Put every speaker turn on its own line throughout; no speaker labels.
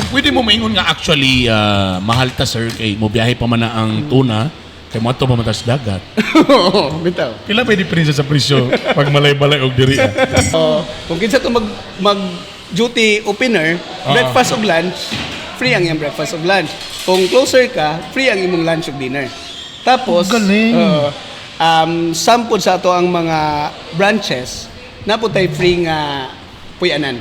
Pwede mo maingon nga actually mahal ta sir kay mo biyahe pa man na ang tuna kay mo ato pa matas dagat.
Oo, bitaw.
Pila may diferensya sa presyo pag malay-balay og diri.
Kung kinsa to mag duty opener, breakfast ug lunch, free ang iyang breakfast ug lunch. Kung closer ka, free ang imong lunch ug dinner. Tapos,
Galing.
sampod sa ato ang mga branches, naputay free nga puyanan.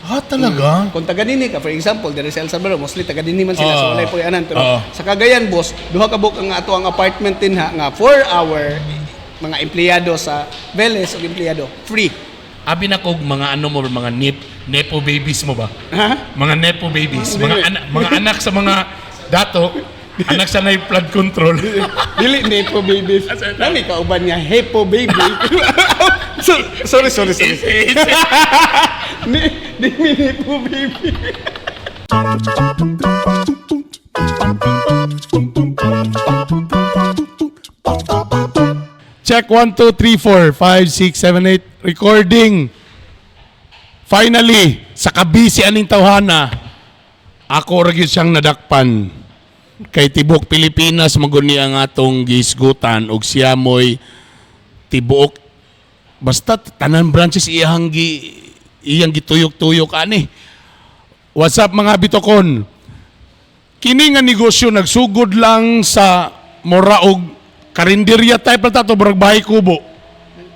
Talaga?
Kung taga dinhi ka, for example, diri sa El Salvador, mostly taga dinhi man sila, so walay puyanan. Pero sa Cagayan, boss, duha ka buk ang ato ang apartment din nga 4-hour mga empleyado sa Vélez o empleyado, free.
Abi na kog mga ano mo mga nepo babies mo ba?
Ha?
Mga nepo babies, mga anak sa mga dato, anak sa nay flood control.
Dili nepo babies. Nami kauban niya hepo baby. Sorry. Di nepo baby.
Check 1, 2, 3, 4, 5, 6, 7, 8. Recording. Finally, sa kabisi aning tawhana, ako ra gyud siyang nadakpan. Kay tibok Pilipinas maguni ang atong gisgutan og siya moy tibuok basta tanan branches iyang gituyok-tuyok ani. What's up mga bitokon? Kini nga negosyo nagsugod lang sa mora og karinderya type na tato barag bahay kubo.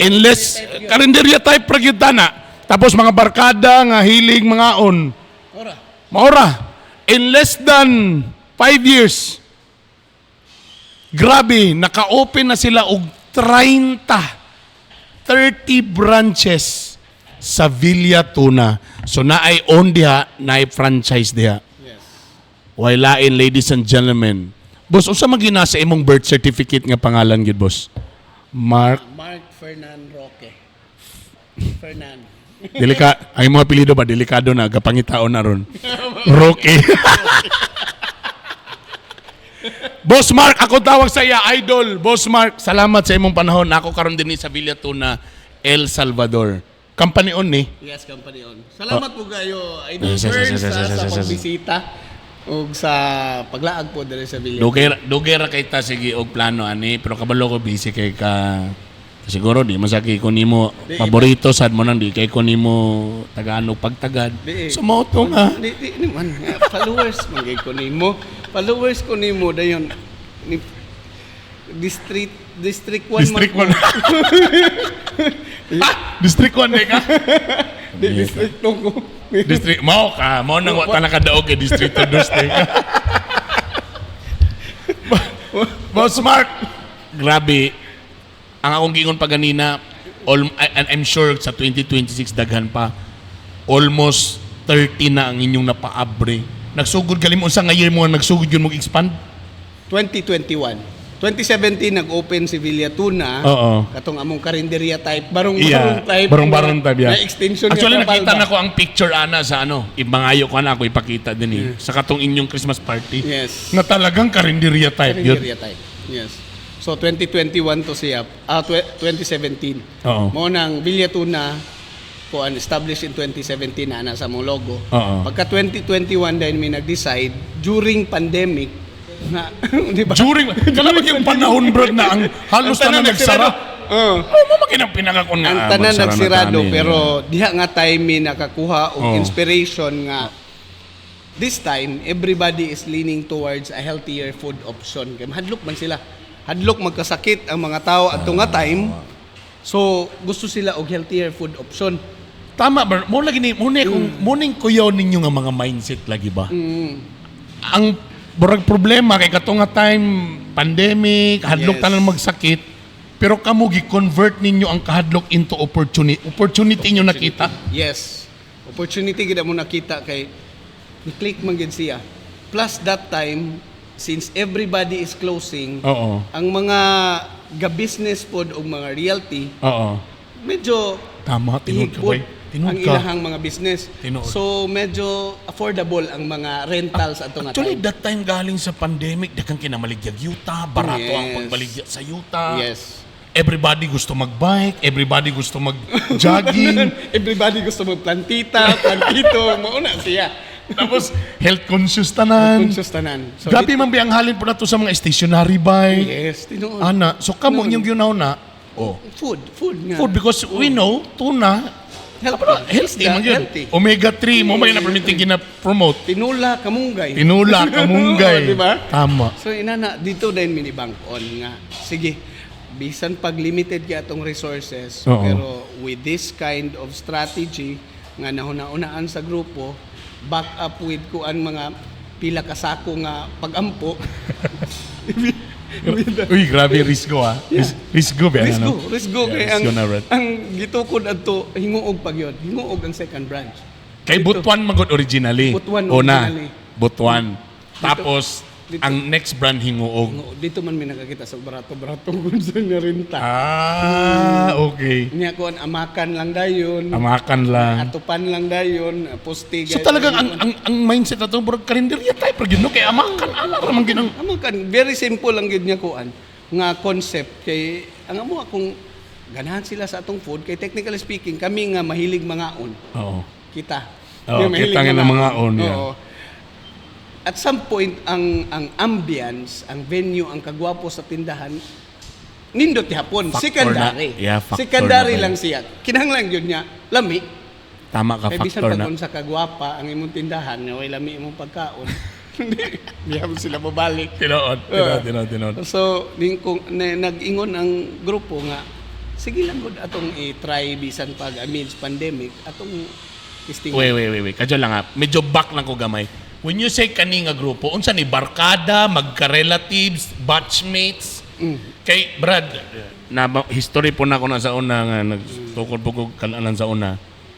Unless karinderya type ra gyud tana. Tapos mga barkada nga hilig mga on. Maura. In less than 5 years, grabe, naka-open na sila og 30 branches sa Villa Tuna. So naay own diha, naay franchise diha.
Yes.
Wailain, ladies and gentlemen. Boss, unsa man gina sa imong birth certificate nga pangalan gid, boss? Mark
Fernan Roque. Fernan.
ang mga apelyido ba delikado na gapangitaon na ron. Roque. Boss Mark, ako tawag sa iya, idol. Boss Mark, salamat sa imong panahon. Ako karon din sa Villa Tuna, El Salvador. Company on ni.
Yes, company on. Salamat po kayo, Idol Ferns, sa pagbisita ug sa paglaag po diri sa Villa.
Dugay ra kay ta sige og plano ani, pero kabalo ko busy kay ka siguro di masaki ko nimo paborito sad mo nang di kay ko nimo Tagalog pagtagad. Sumoto nga.
Di man followers man kay ko nimo. Followers ko nimo dayon ni District 1
District 1. District 1 ka?
District 2 ko.
District mao ka, mao nang wa ta nakadaog kay District 2 ka. Boss Mark, grabe. Ang akong gingon pa ganina, and I'm sure sa 2026 daghan pa, almost 30 na ang inyong napaabre. Nagsugod galim unsa nga year mo nagsugod yun mo expand?
2021. 2017 nag-open si Villa Tuna. Katong among karinderya type, barong-barong type.
Barong-barong type, yeah.
Na extension.
Actually, nakita na ko ang picture ana sa ibangayo ko na ako ipakita din sa katong inyong Christmas party.
Yes.
Na talagang karinderya type yun.
Karinderya type. Yes. So 2021 to siya, 2017. Mo nang Villa Tuna ko established in 2017 na sa mong logo. Pagka 2021 din may nag-decide during pandemic na di ba?
During kalabag yung panahon bro na ang halos na nagsara. Makinang pinakakon nga.
Ang tanan nagsirado pero diha nga time may nakakuha og inspiration nga this time everybody is leaning towards a healthier food option. Kay hadlok man sila. Hadlok magkasakit ang mga tao at nga time. So gusto sila og healthier food option.
Tama ba? Mo lagi ni muning kuyaw ninyo nga mga mindset lagi ba? Ang burag problema kay katong nga time pandemic, hadlok tanan magsakit, pero kamo gi-convert ninyo ang kahadlok into opportunity. Opportunity nyo nakita?
Yes. Opportunity gid mo nakita kay ni-click man gid siya. Plus that time since everybody is closing, ang mga ga-business pod o mga realty, medyo
tama tinud ka boy.
Ang ilahang mga business. So medyo affordable ang mga rentals ato nga.
Actually that time galing sa pandemic daghang kinamaligyag yuta, barato ang pagbaligya sa yuta.
Yes.
Everybody gusto mag-bike, everybody gusto mag-jogging,
everybody gusto mag-plantita, plantito, mauna siya.
Tapos health conscious tanan.
Conscious tanan. So,
Grabe man ang halin po na to sa mga stationary buy.
yes, tinuod.
Ana, so kamo yung ginaw na. Oh.
Food nga.
Food because we know tuna healthy man yun.
Healthy.
Omega 3 mo may na-permitting gina-promote.
Tinula, kamunggay.
Tinula, kamunggay.
Di ba?
Tama.
So inana, dito din minibangkon nga. Sige, bisan pag limited ka atong resources,
Oo.
pero with this kind of strategy nga nahuna-unaan sa grupo, back up with kuan mga pila ka sako nga pagampo.
Uy, grabe risgo ah. Risgo ba?
Risgo kay
Yeah,
ang
risgo na, Brad.
ang gitukod adto hinguog pag yun. Hinguog ang second branch.
Kay Butuan magod originally.
Butuan
Una,
originally.
Butuan. Tapos,
dito.
ang next brand hinguog.
Hinguog. Dito man mi nakakita sa barato-barato kung saan nga rinta.
Okay.
Niya ko amakan lang dayon.
Amakan lang.
Atupan lang dayon, poste.
So talagang ang mindset na ito, bro, karinderya tayo, pero yun, kay amakan, ramang ginang.
Amakan, very simple lang gid niya kuan nga concept kay ang amo akong ganahan sila sa atong food kay technically speaking kami nga mahilig mangaon.
Oo.
Kita.
Oo,
Nga
kita nga na mangaon, yeah.
Oo. At some point ang ambience, ang venue, ang kagwapo sa tindahan nindot hapon,
Factor
secondary.
na. Yeah, factor
secondary
na ba
lang siya. Kinahanglan yun niya, lami.
Tama ka,
Kaya bisan
factor
pag
na.
unsa ka gwapa ang imong tindahan, nga way lami imong pagkaon. Hindi mo sila mabalik.
Tinood.
So, nag-ingon ang grupo nga, sige lang gud atong i-try bisan pag amidst pandemic, atong testing.
Wait. Kadyo lang ha. Medyo back lang ko gamay. When you say kani nga grupo, unsa ni barkada, magka-relatives, batchmates? Kay Brad, na history po na ko na sa una nga nagtukod po ko kalanan sa una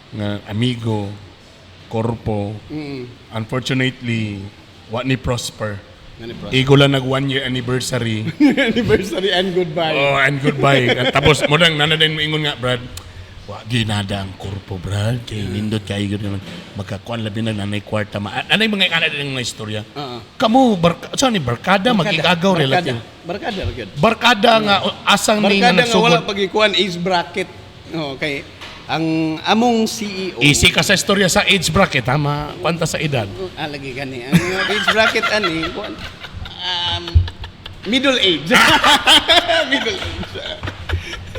nga amigo, korpo. Unfortunately, wa ni prosper. Igo lang nag 1 year anniversary.
Anniversary and goodbye.
Oh, and goodbye. Tapos mo nang nanadin mo ingon nga, Brad. Wa ginada ang korpo, Brad. Kay nindot kay gyud magkakuan labi na nanay kwarta. Anay mga ana din nga istorya. Kamo barkada magigagaw relative.
Barkada gyud.
Barkada nga asang ni
Barkada
na
nga wala
nagsugod.
pagikuan age bracket. Okay. Ang among CEO.
Easy ka sa istorya sa age bracket, tama. Kwanta sa edad.
Lagi gani. Ang age bracket ani middle age. Middle age.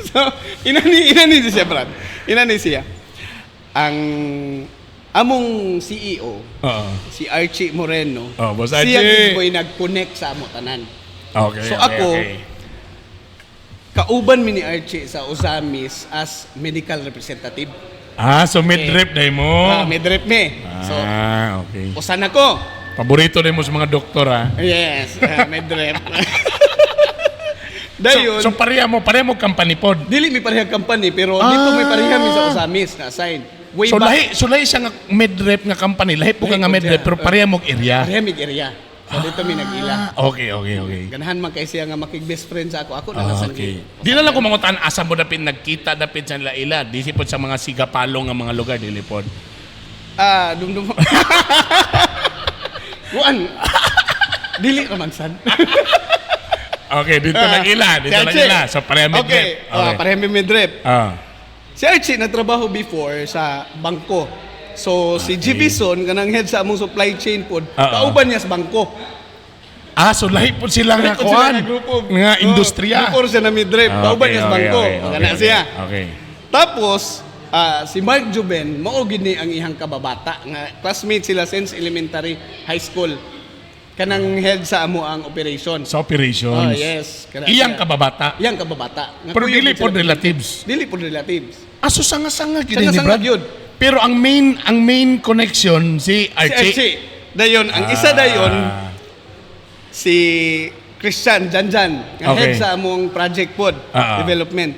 So, inani siya, Brad. Inani siya. Ang among CEO, si Archie Moreno,
Boss
siya
Archie.
gid mo'y nag-connect sa amo tanan.
Okay.
So ako, kauban mi ni Archie sa Usamis as medical representative.
So mid-rep na mo.
Midrep mi. So,
Okay.
usan ako.
Paborito na mo sa mga doktor, ha?
Yes, midrep. Dayon,
So pareha mo company pod.
dili mi parehang company pero dito may pareha mi sa Usamis na assign. Way
So
back,
lahi siya nga mid-rep nga company. Lahi po ka
Lahi
nga
po
mid-rep
siya.
pero pareha mo area.
pareha mig area. So dito mi nag-ila.
Okay.
Ganahan man kay siya nga makig-best friend sa ako. Ako na nasa
Okay. Di na lang ko mangutan asa mo dapit nagkita dapit sa ila. Di sipod sa mga sigapalong nga mga lugar dili pod.
Dumdum. Kuan. Dili raman san.
Okay, dito nag-ila. Dito
Si Archie.
nag-ila. So pareha mid-rep.
Okay, pareha mi midrep.
Ah.
Si Archie nagtrabaho before sa bangko. So si Jivison kanang head sa among supply chain pod, kauban niya sa bangko.
So lahi po sila nga
Kung sila
kuan.
nga grupo.
Nga industriya.
Before siya na midrep, kauban niya sa bangko. Kana siya.
Okay.
Tapos si Mark Juben mao gid ni ang ihang kababata nga classmate sila since elementary, high school. Kanang head sa amo ang operation.
Sa operations.
Yes.
Iyang kababata.
Iyang kababata. Nga
Pero
kuyo
dili
gid
po
sila.
relatives.
Dili po relatives.
So sanga-sanga gid ni
Sanga-sanga
Brad.
gyud.
Pero ang main connection si
Si
Archie.
Archie. Dayon, ang isa dayon, si Christian Janjan, nga
Okay.
head sa among project pod, development.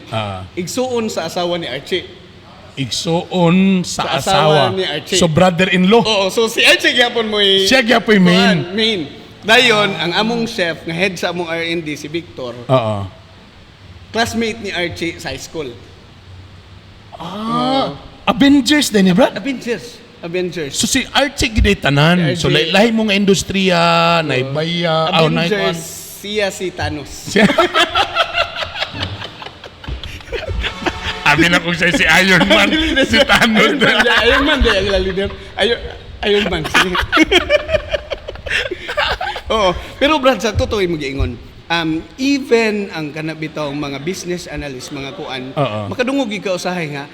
Igsuon sa asawa ni Archie.
Igsuon sa
Sa asawa
asawa.
ni Archie.
So brother-in-law.
Oo, so si Archie gyapon mo
Siya gyapon main.
main. Dayon, ang among chef, nga head sa among R&D, si Victor,
Oo.
classmate ni Archie sa high school.
Avengers din ni Brad.
Avengers.
So si Archie gid tanan.
Si
So
Archie.
lahi mo nga industriya, naibaya,
Avengers, siya si Thanos.
Abi na kung siya si Iron Man, si Thanos.
Iron Man, di ang leader. Ayun man. Sige. Oo. Pero Brad, sa totoo yung mag-iingon, even ang kanabitong mga business analyst, mga kuan,
Oo.
makadungog ka usahay nga,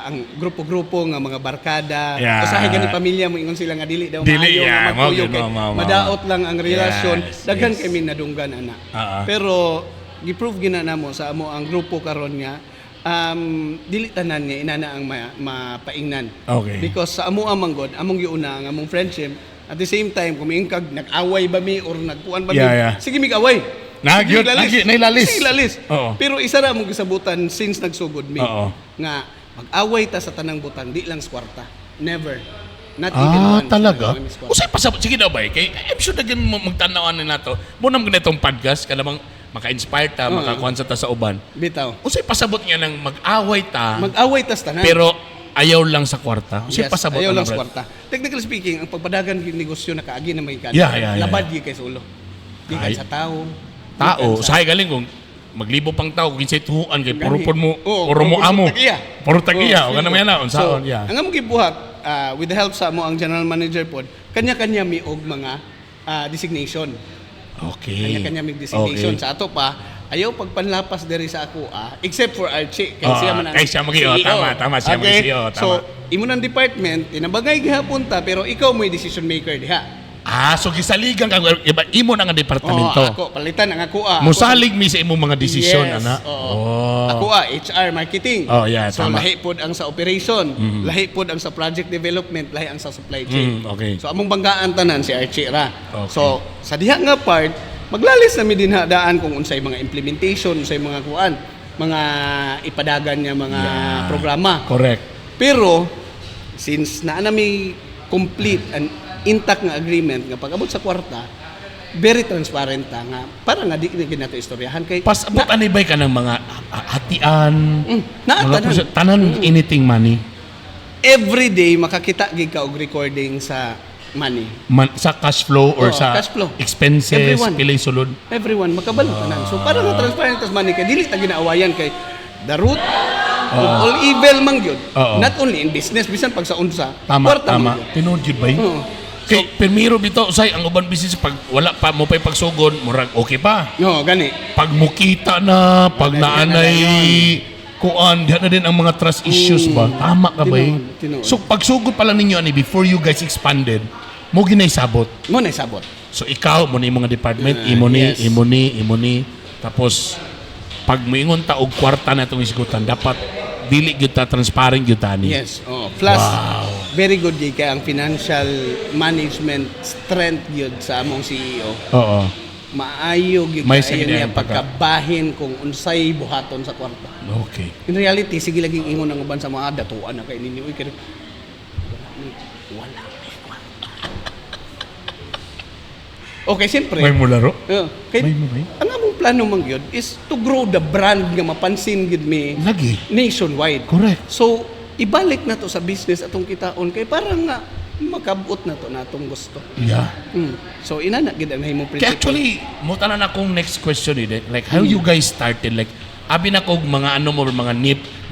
ang grupo-grupo nga mga barkada,
Yeah.
usahay gani pamilya mo ingon sila nga dili daw
Dili,
maayo
yeah.
nga magpuyo
Mo,
kay
mo.
madaot lang ang relasyon.
Yes,
Daghan
yes.
kami nadunggan ana.
Oo.
Pero gi-prove gina namo sa amo ang grupo karon nga dili tanan nga inana ang mapaingnan.
Okay.
Because sa amo manggod, among giuna ang among friendship, at the same time kung miingkag nag-away ba mi or nagkuan ba mi,
Yeah, yeah.
sige mig-away.
Sige, nailalis.
Sige, lalis.
Oo.
Pero isa ra mong gisabutan since nagsugod mi
Oo.
nga mag-away ta sa tanang butang, di lang sa kwarta. Never. Not even once.
Talaga?
Nag-away mi sa kwarta.
Usay pasabot. Sige daw ba? Kay, I'm sure na ganun magtanawan na nato. Muna mga itong podcast, kalamang maka-inspire ta, makakuhan sa ta sa uban.
Bitaw.
Usay pasabot nga ng mag-away ta,
Mag-away ta sa tanan.
pero ayaw lang sa kwarta. Usay
Yes,
pasabot
ayaw
na,
lang sa
Brad.
kwarta. Technically speaking, ang pagpadagan ng negosyo na kaagi na may kan.
Yeah.
Labad gi kay sa ulo. Di
Ay.
kan sa tao.
Tao,
di kan sa-
usahay galing kung maglibo pang tao, kung kinsay tuhuan, kay puro
Gani.
pon mo,
Oo,
puro mo
puro
amo.
tagiya.
Puro tagiya,
Oo,
o ganun
sige.
yan na, unsaon, yeah.
Ang among gibuhat, with the help sa mo ang general manager pod, kanya-kanya mi og mga designation.
Okay.
Kanya-kanya mi designation.
Okay.
Sa ato pa, ayaw pagpanlapas diri sa ako, except for Archie. Kay siya man ang
kay siya mag-iyo.
CEO.
Tama, siya
Okay?
mag-CEO, tama.
So, imo ng department, tinabagay gihapon ta, pero ikaw mo yung decision maker diha.
So gisaligan ka, iba, imo na nga departamento.
Ako, palitan ang ako.
Musalig mi sa imong mga desisyon,
Yes,
ana.
oo.
Oh.
Ako HR marketing.
Oh, yeah,
so
tama.
lahi pod ang sa operation, lahi pod ang sa project development, lahi ang sa supply chain.
Okay.
So among banggaan tanan si Archie ra.
Okay.
So sa diha nga part, maglalis na mi din daan kung unsay mga implementation, unsay mga kuan, mga ipadagan nga mga programa.
Correct.
Pero since naa na mi complete and intact nga agreement nga pag-abot sa kwarta, very transparent ta nga para nga di na nato istoryahan kay
Pasabot anibay ka ng mga hatian,
naa
mga
tanan.
tanan anything money.
Every day makakita gid ka og recording sa money.
Sa cash flow or
Oo,
sa
cash flow.
expenses,
Everyone.
pilay sulod.
Everyone makabalo tanan. So para nga transparent tas money kay dili ta ginaawayan kay the root of all evil man gyud.
Oo.
Not only in business bisan pag sa unsa.
Tama,
kwarta
tama.
man gyud.
Tinood yun ba yun?
Oo.
Kay, permiro bito, say, ang uban business, pag wala pa mo pa'y pagsugon, murag okay pa.
No, gani.
Pag mukita na, pag
Wala,
naanay,
di
kuan, diyan na din ang mga trust issues ba? Tama ka ba eh?
Tinuod.
So, pag sugod pala ninyo, ani, before you guys expanded, mo ginay sabot.
Mo na sabot.
So, ikaw, mo na yung mga department, imo ni,
yes.
imo ni. Tapos, pag moingon ta og kwarta na itong isgutan, dapat dili gyud ta transparent gyud ta ni.
Yes. Oh, plus very good gyud kay ang financial management strength gyud sa among CEO.
Oo.
Maayo gyud
May
kayo
sige
niya
ang pagka-
pagkabahin kung unsay buhaton sa kwarta.
Okay.
In reality, sige laging ingon ang uban sa mga datuan na kay ninyo. Uy, kaya wala. Okay, siyempre.
May mularo?
Kay,
May.
ang among plano man gyud is to grow the brand nga mapansin gyud mi
Lagi.
nationwide.
Correct.
So, ibalik na to sa business atong kitaon kay parang nga makabot na to natong gusto.
Yeah.
So, inana gid ang himong
Kaya
principle.
actually, muta na akong next question eh. Like, how you guys started? Like, abi na kog mga ano mo, mga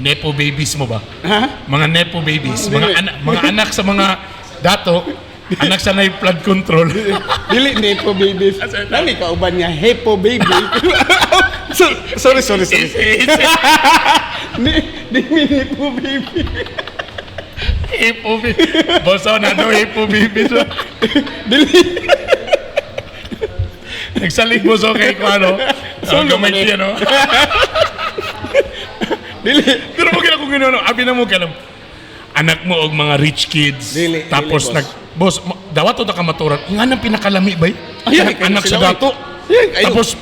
nepo babies mo ba?
Ha?
Mga nepo babies. Mga anak sa mga dato. Anak sa na flood control.
Dili nepo babies. Nami kauban niya hepo baby. sorry. Di nepo baby.
Hipo baby. Boso na daw hipo baby. So,
Dili.
nagsalig boso kay ko ano.
Solo
Gamay
man eh.
siya, no?
Dili.
Pero mo kina kung gano'n, abi na mo kina. Anak mo og mga rich kids.
Dili,
Tapos
dili, boss.
dawato ta ka maturan. Nga nang pinakalami bay?
Ay,
Anak sa
sila,
dato.
Ay, ayo.
Tapos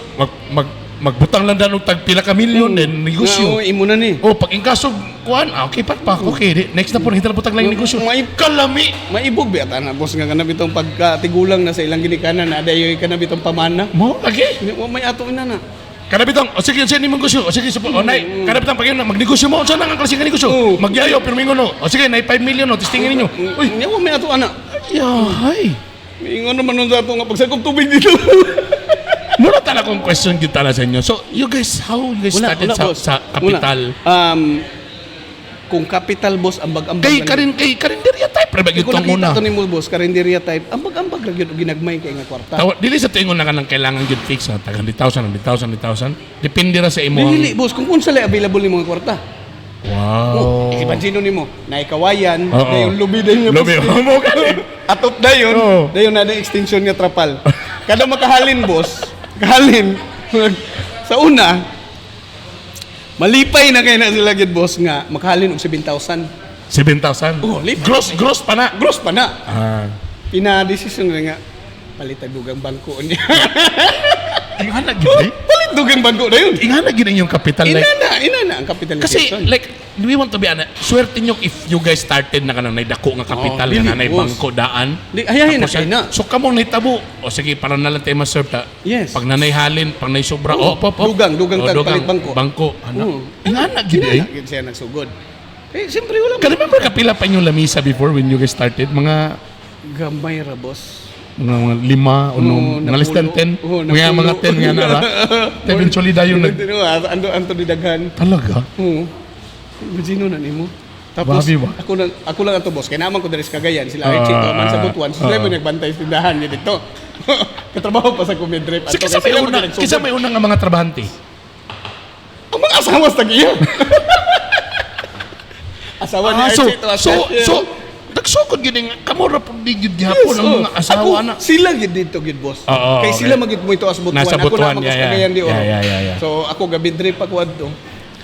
magbutang lang daw tag pila ka milyon din negosyo.
Imo na ni.
Oh, pag ingkaso kuan, okay pa. Okay, next na po kita butang lang yung negosyo. Kalami.
Maibog ba na boss nga kanab itong pagkatigulang na sa ilang ginikanan na adayoy kanab itong pamana.
Mo lagi.
May ato ina na.
Kanabitang, o sige, saan yung negosyo? O sige, nay, kanabitang pag yun, magnegosyo mo, saan ang klase ka negosyo?
Oo.
Magyayo, pero mingo no. O sige, nay 5 million, no, testingin ninyo. Uy,
Nyawa may ato ana.
yahay.
Ingon naman nun sa ato nga pagsagop tubig dito.
Muna tala kong question kita na sa inyo. So, you guys, how you guys started
boss.
sa kapital?
Una, kung capital boss ambag-ambag
Kay karinderya type ra ba
Kung
gitong una.
nakita to ni mo boss karinderya type ambag-ambag ra gyud og ginagmay kay nga kwarta.
Dili sa tuingon na kanang kailangan gyud fix ha, tag 100,000, 100,000. Depende ra sa imo.
Dili boss kung unsa lay available ni mga kwarta.
Wow.
Ikipansino nimo na ikawayan,
Oo.
na yung lubi din
Lubi mo galing.
Atop dayon,
Oo.
dayon na extension nga trapal. Kada makahalin boss, kahalin sa una malipay na kay na sila gid boss nga makahalin og 7,000.
7,000.
Oh, lip.
Gross pa na.
Gross pa na.
Ah.
Pina-desisyon na nga palitan dugang bangko niya.
Ingana gid.
Palit dugang bangko na yun.
Ingana gid yung capital like.
Inana ang capitalization.
Kasi like we want to be honest, swerte nyo if you guys started na kanang naidako nga kapital
dili,
nga nanay
boss.
bangko daan.
Di, ayahin na
Tapos,
kayo na.
So kamo naitabo. O sige, para na lang tayo ma-serve ta.
Yes.
Pag nanay halin, pag nay sobra,
Oo, dugang tag palit bangko.
Bangko.
Oo.
Ingana gid eh.
Inana gid siya nagsugod. Eh, siyempre wala
Ka remember kapila pa yung lamisa before when you guys started? Mga
gamay ra boss.
mga 5 o
Oo,
mga less than 10.
Oo,
Mga
napulo.
10 nga na ra. Eventually dayon nag
Ando di daghan.
talaga.
Oo. Imagino na nimo. Tapos
Babi ba?
ako lang ato boss. Kaya naman ko diri sa Cagayan, sila Archie to man sa Butuan. Sila mo nagbantay sa tindahan niya dito. Katrabaho pa sa Comedrep.
So, kisa may unang nga mga trabahante.
Ang mga asawa sa tagiya. Asawa ni Archie to.
so nagsugod gid nga kamura pud di gid gihapon ang mga asawa na.
Sila gid dito gid boss.
Oo,
Kay
okay.
sila magit mo ito as Butuan.
Nasa
Ako
Butuan,
na ako sa
yeah,
Cagayan di
yeah.
So ako gabi trip ako adto.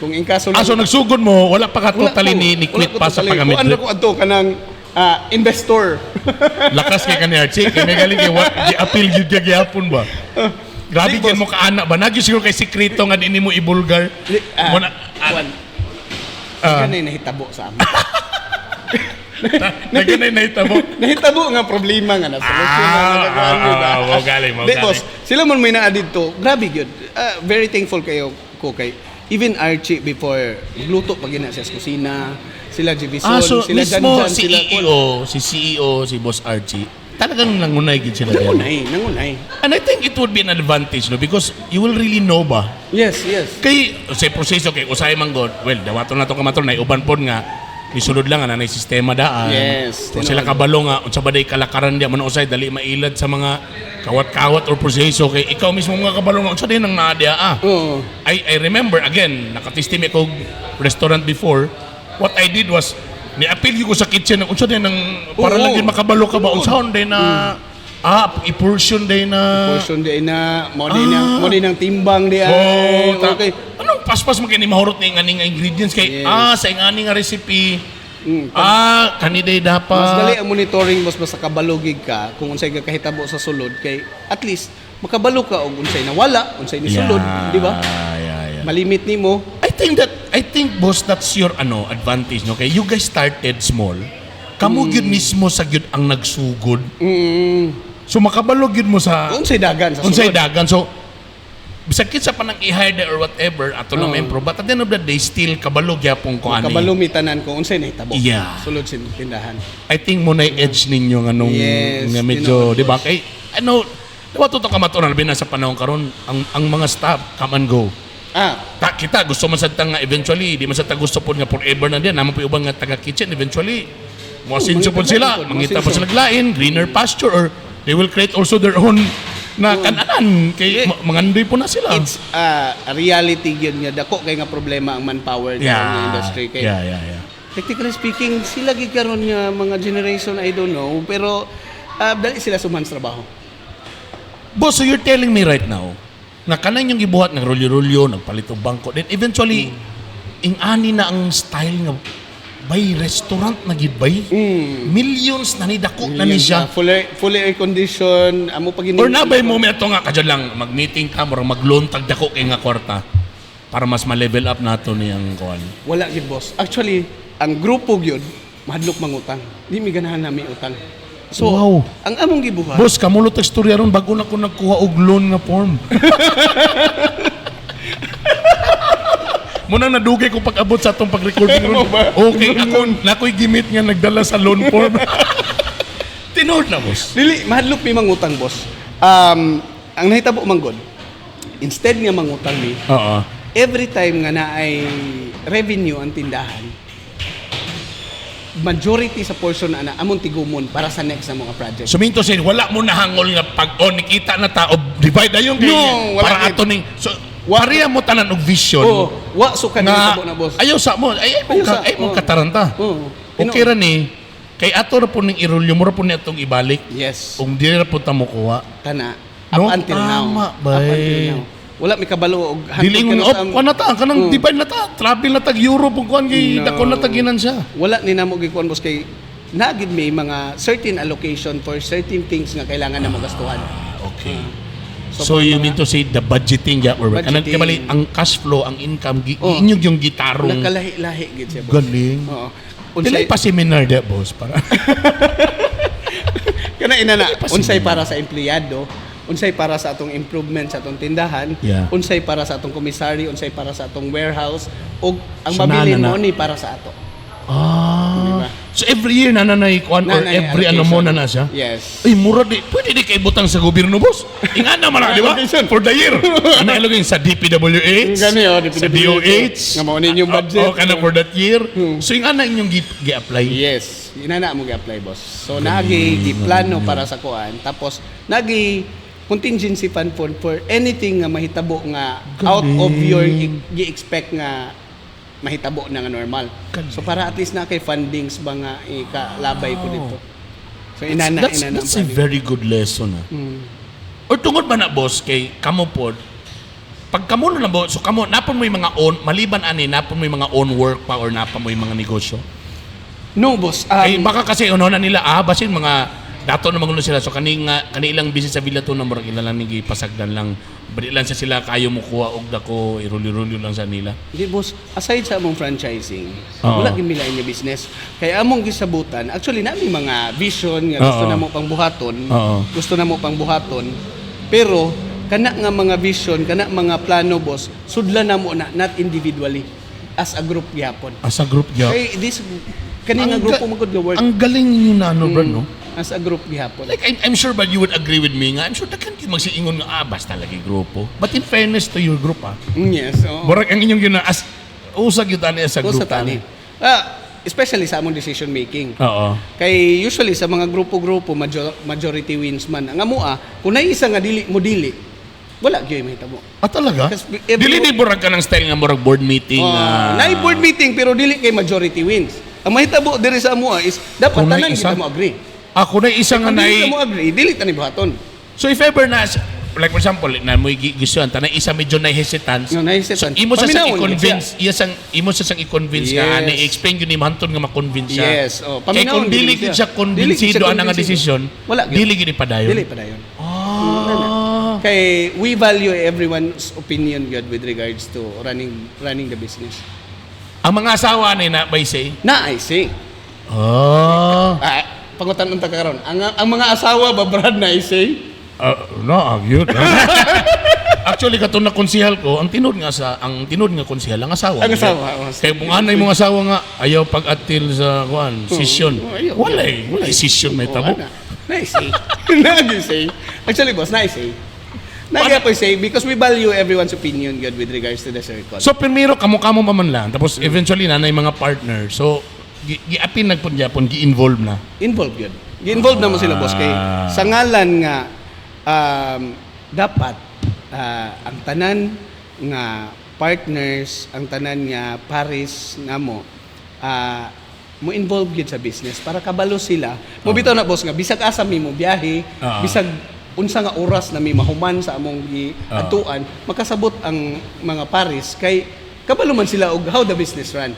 Kung in kaso lang
So nagsugod mo, wala pa ka totally ni quit pa sa
Kung
pagamit.
ano ko adto kanang investor.
Lakas kay kanir Archie, kay may galing kay gi-appeal gyud kay gihapon ba. Grabe
Di,
kay
boss.
mo kaana ba? Nagyo siguro kay sikreto nga dinhi mo ibulgar. Mo na
Kanay nahitabo sa amin.
Nagkanay na itabo.
Nahitabo nga problema nga na solusyon
Mo galing.
boss, sila man may naa dito. Grabe gyud. Very thankful kayo ko kay even Archie before magluto pag ina siya sa kusina. Sila Jivison,
So
sila
mismo
Janjan,
si CEO, si Boss Archie, talagang nangunay gid sila diyan.
Nangunay.
And I think it would be an advantage no because you will really know ba
Yes.
kay sa proseso kay usay man god well dawaton na to kamaton na uban pod nga nisulod lang nga nanay sistema daan.
Yes,
Kung sila kabalo nga unsa ba day kalakaran dia man usay dali mailad sa mga kawat-kawat or proseso kay ikaw mismo mga kabalo nga unsa day nang naa dia
Oo.
I remember again nakatestime ako restaurant before what I did was ni-appeal ko sa kitchen unsa day nang para
Oo.
lang din makabalo ka ba
Oo.
unsa day na i-portion day na
Portion di na mo di nang timbang di ay. Okay.
Anong paspas mo kini mahurot ni nga ingredients kay
Yes.
sa ingani nga recipe
Mm,
kaniday dapat
Mas dali ang monitoring boss basta kabalugig ka kung unsay kahitabo sa sulod kay at least makabalo ka og unsay nawala, unsay ni sulod, di ba?
Yeah.
Malimit nimo.
I think boss that's your advantage no kay you guys started small. Kamo gyud mismo sa gyud ang nagsugod. So makabalo gyud mo sa
Unsay dagan sa
unsay
sulod.
dagan so bisag kitsa pa nang i-hire or whatever ato lang ma-improve but at the end of the day still kabalo gyapon ko ani.
Kabalo mitanan ko unsay nahitabo.
Yeah.
Sulod sa tindahan.
I think mo na edge ninyo nga nung
Yes,
nga medyo,
tinood,
di ba? Kay, diba to kamaton, albi na sa panahon karon ang mga staff, come and go. Kita, gusto man sa nga eventually, di man sa gusto po nga forever na din, naman po yung ubang nga taga-kitchen, eventually, masinso po sila, mangita po sila lain, greener pasture, or they will create also their own na kananan, kay mangandoy po na sila.
It's a reality yun nga dako kay nga problema ang manpower sa industry kay.
Yeah.
Technically speaking, sila gid karon nga mga generation I don't know, pero dali sila suman sa trabaho.
Boss, so you're telling me right now, na kanan yung gibuhat ng rolyo-rolyo, nagpalit og bangko, then eventually, ing-ani na ang style nga, bay, restaurant na gid bay? Millions na ni dako na ni siya.
Fully air condition, amo pag
Or nabay mo may ito nga, kadyan lang, mag-meeting ka, murag mag-loan tag dako kay nga kwarta, para mas ma-level up nato niyang kuhan.
Wala gid boss. Actually, ang grupo gyud mahadlok mangutang. Di mi ganahan nami utang. So,
Wow.
ang among gibuhat,
Boss, kamulo tag storya ron, bago na ko nagkuha og loan nga form. Muna nadugay ko pag-abot sa atong pag-recording ron. Okay, ako, nako'y gimit nga nagdala sa loan form. Tinood na, boss.
dili mahadlok mi mangutang boss. Ang nahitabo manggod, instead nga mangutang mi,
Oo.
every time nga naay revenue ang tindahan, majority sa portion ana among tigumon para sa next na mga project.
Suminto sin wala mo nahangol nga pag nikita na ta o divide ayon kay
No, wala
para
kay-
ato ning so pareha mo tanan og vision.
Oo, wa suka
nga
dito na boss.
ayaw sa mo ay
Ayaw sa-
ay mo
oo.
kataranta.
Oo.
Okay ra ni kay ato ra po ning irulyo mo ra po ni atong ibalik.
Yes.
Kung di ra po ta mo kuha.
Kana
No,
up until now.
tama,
Up
bay.
until now. Wala mi kabalo og
Dili mo op na ta kanang
Oo.
divide na ta. Travel na tag Europe ug kuan kay
No.
dako na taginan siya.
Wala ni namo gikuan boss kay nagid may mga certain allocation for certain things nga kailangan na magastuhan.
Okay.
So,
So, you
mga-
mean to say the budgeting ya or kanang
Budgeting.
kamali ang cash flow, ang income
Oh.
inyong yung gitarong
Nakalahi-lahi gid siya boss.
galing.
Oo.
Unsay
Unsay
pa seminar de boss para.
kana inana
Kasi
unsay
mo.
para sa empleyado, unsay para sa atong improvement sa atong tindahan,
Yeah.
unsay para sa atong komisary, unsay para sa atong warehouse ug ang
So,
mabilin
nana
mo
na.
ni para sa ato.
Ah. So every year nanay kuan or
Nanay
every ano mo
allocation.
na siya.
Yes.
Ay, mura di. Pwede di kay butang sa gobyerno, boss. Inga naman na, di ba?
Allocation.
For the year. Ano ilagay sa DPWH?
Gani, oh,
Sa
DPWH.
DOH?
Nga mao na inyong budget.
Oh, kana for that year. So, inga na inyong gi-apply.
Yes, inana mo gi-apply boss. So nagi giplano para sa kuan tapos nagi contingency fund for anything nga mahitabo nga out of your gi-expect nga mahitabo na nga normal. So para at least na kay fundings ba nga ikalabay ko dito. So inana
That's
ang
a
planning.
very good lesson. Or tungod ba na, boss, kay kamo pod, pag kamo na boss, so kamo, napon mo yung mga own, maliban ani, napon mo yung mga own work pa or napon mo yung mga negosyo?
No boss.
Kay baka kasi uno na nila, basin mga dato na magulo sila. So kanilang business sa Villa Tuna, murag ilang nang pasagdan lang. Bali lang sa sila, kayo mo kuha og dako, iruli-ruli lang sa nila.
Di boss, aside sa among franchising,
Oo.
wala gyud milain nga business. Kaya among gisabutan, actually nami mga vision nga gusto
Oo.
na mo pang buhaton.
Oo.
Gusto na mo pang buhaton. Pero kana nga mga vision, kana mga plano boss, sudlan na mo na not individually as a group gyapon.
As a group, yeah.
Kay this kani nga
Ang
grupo
ga-
mo gud nga work
Ang galing ninyo na, ano, bro, no?
as a group gyapon.
Like, I'm sure but you would agree with me nga. I'm sure dakan kayo magsiingon nga, basta lagi grupo. But in fairness to your group,
Yes, oo.
Borag ang inyong yun na, usag yun tani as a group.
Sa tani. Especially sa among decision making.
Oo.
Kay usually sa mga grupo-grupo majority wins man. Ang amua, kung naisa nga dili mo dili, wala gyud mahitabo.
Talaga?
Kasi every-
Dili ni borag ka ng style nga borag board meeting.
na board meeting pero dili kay majority wins. Ang mahitabo diri sa amua is dapat
Kung
tanan
naisa-
kita mo agree.
Ako na isa nga
Kung dili
na
ka mo agree, dili tani buhaton.
So if ever na, like for example, na mo gisuan, tanay isa medyo na hesitant.
No, na-hesitant.
So imo sa sang
Paminawon
i-convince, iya sang imo sa sang i-convince nga
Yes.
ani explain gyud ni manton nga ma-convince siya.
Yes,
Kay
oh,
kung
paminawon
dili
gyud
gyud siya
Dili
convincido
gyud siya
ana nga
convincido.
decision,
Wala gyud.
dili gyud padayon.
Dili pa dayon.
Ah.
Kay we value everyone's opinion good with regards to running the business.
Ang mga asawa ni na by say,
Na I say. Pangutan unta karon. Ang mga asawa ba Brad na I say?
no, yun. Actually katong na konsehal ko, ang tinod nga konsehal ang asawa.
Ang asawa.
Kaya kung anay mga asawa nga ayaw pag-atil sa kuan, session.
ayaw.
Wala session may tabo.
Na I say. Na I say. Actually boss, na I say. Nagya po say because we value everyone's opinion good with regards to the circle.
So primero kamo-kamo pa man lang, tapos eventually na mga partner. So giapin nagpun Japon, gi-involve na.
Involved yun. Gi-involve na mo sila boss kay sa ngalan nga dapat ang tanan nga partners, ang tanan nga pares nga mo involve gyud sa business para kabalo sila. Mo bitaw na boss nga bisag asa mi mo biyahe, bisag unsa nga oras na mi mahuman sa among giadtuan, makasabot ang mga pares kay kabalo man sila og how the business run.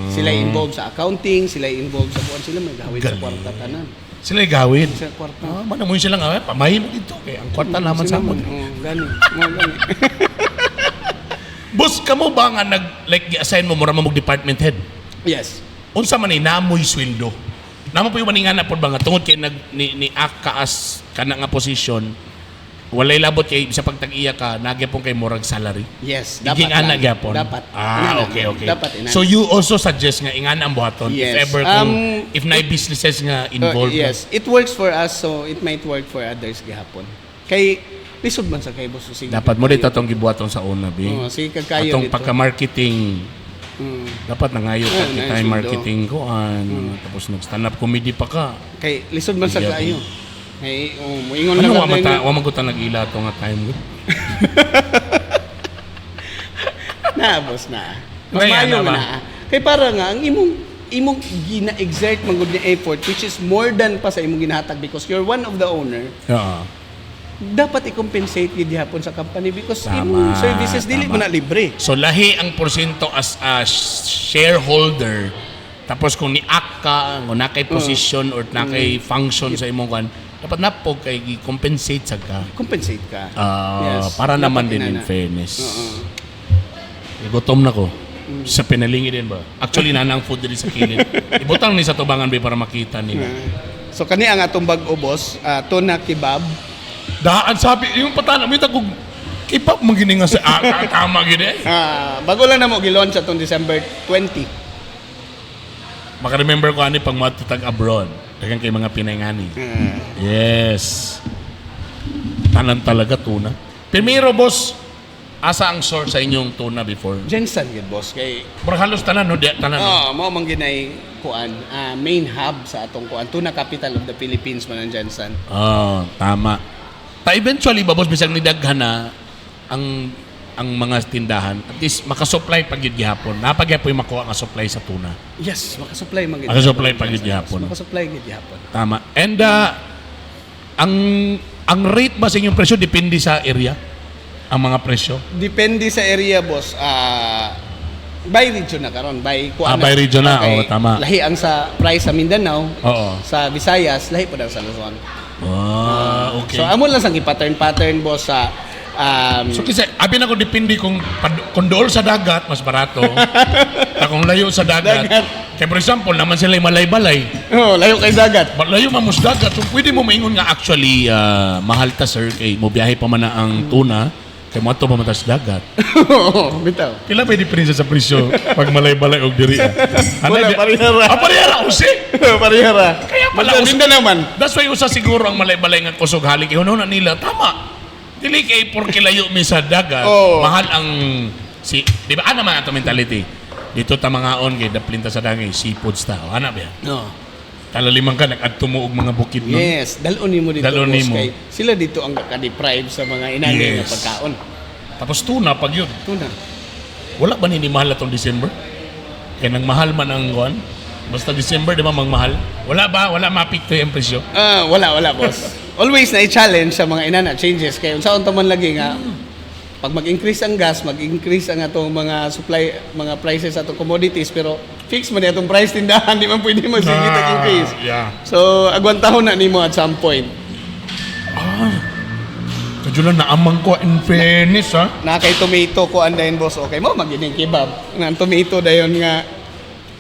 Sila involved sa accounting, sila involved sa kuan, sila may gawid sa
Galing.
kwarta tanan.
Sila gawin.
Sa kwarta.
Mana mo sila nga pamahin mo dito kay ang kwarta naman sa amon.
Gani.
Boss, kamo ba nga like gi-assign mo mura mo department head?
Yes.
Unsa man ni namoy sweldo? Namo po yung maningana po ba nga tungod kay ni aka as kana nga position walay labot kay sa pagtag-iya ka nagyapon kay murag salary.
Yes.
Iging ana gyapon.
Dapat.
Okay.
Dapat ina.
So you also suggest nga ingana ang buhaton
Yes.
if ever if na businesses nga involved.
yes. It works for us so it might work for others gihapon. Kay lisod man sa kay boss sige.
Dapat mo dito tong gibuhaton sa una bi.
Sige kagkayo
Atong
dito.
pagka-marketing Dapat nangayo ka
Ah,
kita
sundo.
marketing ko tapos nag-stand up comedy pa ka.
Kay lisod man sa
Yeah.
kayo. Kay moingon
Ano
lang natin.
wa man ko ta nag-ila to nga time ko.
Na boss na. Mas
Kaya
maayo
na ba?
na. Kay para nga ang imong gina-exert man gud ni effort which is more than pa sa imong ginahatag because you're one of the owner.
Oo.
Dapat i-compensate gid hapon sa company because
Tama,
imong services dili
tama.
mo na libre.
So lahi ang porsyento as a shareholder. Tapos kung ni-act ka, kung nakay position or nakay function sa imong kan, dapat napog kay i-compensate sa ka.
Compensate ka.
Para
Dapat
naman din in
inana.
fairness.
Oo.
Gutom na ko. Sa pinalingi din ba? Actually, nanang food din sa kilid. Ibutang ni sa tubangan ba para makita nila.
So kani ang atong bag-o boss, tuna kebab.
Daan sabi, yung patana, may tagog, kipap magini nga sa tama gini eh.
Bago lang na mo gi-launch atong December 20.
Maka-remember ko ani pag matutag abroad. Dagan kay mga Pinay ngani. Yes. Tanan talaga tuna. Primero, boss, asa ang source sa inyong tuna before?
Jensen gid boss kay
Pero halos tanan, no? Tanan, no?
mao man ginay kuan main hub sa atong kuan tuna capital of the Philippines man ang Jensen.
Tama. Eventually, ba, boss, bisag nidaghan na ang mga tindahan, at least makasupply pag yun gihapon. Napagyapoy makuha nga supply sa tuna.
Yes, makasupply man gid.
Makasupply pag yun gihapon.
Makasupply gid gihapon.
Tama. And ang rate ba sa inyong presyo depende sa area? Ang mga presyo?
Depende sa area boss. By region na karon, by kuan.
By region na.
Okay.
Oo, tama.
Lahi ang sa price sa Mindanao,
Oo.
sa Visayas, lahi pa daw sa Luzon.
Okay.
So amo lang sang pattern boss sa
So kasi, abi na ko depende kung dool sa dagat, mas barato. Kung layo sa dagat. Kaya for example, naman sila yung malay-balay.
layo kay dagat.
Layo man mo sa dagat. So pwede mo maingon nga actually, mahal ta sir, kay mo biyahe pa man na ang tuna, kay mo ato pa man ta sa dagat.
Bitaw.
Pila may diferensya sa presyo pag malay-balay o diri.
Wala, parihara.
Parihara, usi.
Parihara.
Kaya pala,
Maganda naman.
That's why usa siguro ang malay-balay nga kusog halik. Ihuno na nila, tama. Dili kay porke layo mi sa dagat,
Oo.
mahal ang di ba ano man ato mentality. Dito ta mga on kay daplinta sa dangay seafoods ta. Ana ba?
No.
Talalimang ka nag-adto mo og mga bukid no.
Yes, dalon nimo dito
Dalon
boss
nimo.
kay sila dito ang ka-deprive sa mga inani nga
Yes.
pagkaon.
Tapos tuna pag yun.
Tuna.
Wala ba ni mahal atong December? Kaya nang mahal man ang kuan. Basta December di ba magmahal? Wala mapikto yung presyo.
Wala boss. Always na i-challenge sa mga inana changes kay unsaon ta man lagi nga pag mag-increase ang gas, mag-increase ang atong mga supply, mga prices sa atong commodities pero fix man atong price tindahan, di man pwede magsigit ang increase.
Yeah.
So agwantahon na nimo at some point.
Kadyo na naamang ko in fairness ha.
Na kay tomato ko andayon boss, okay mo magining kebab. Nga tomato dayon nga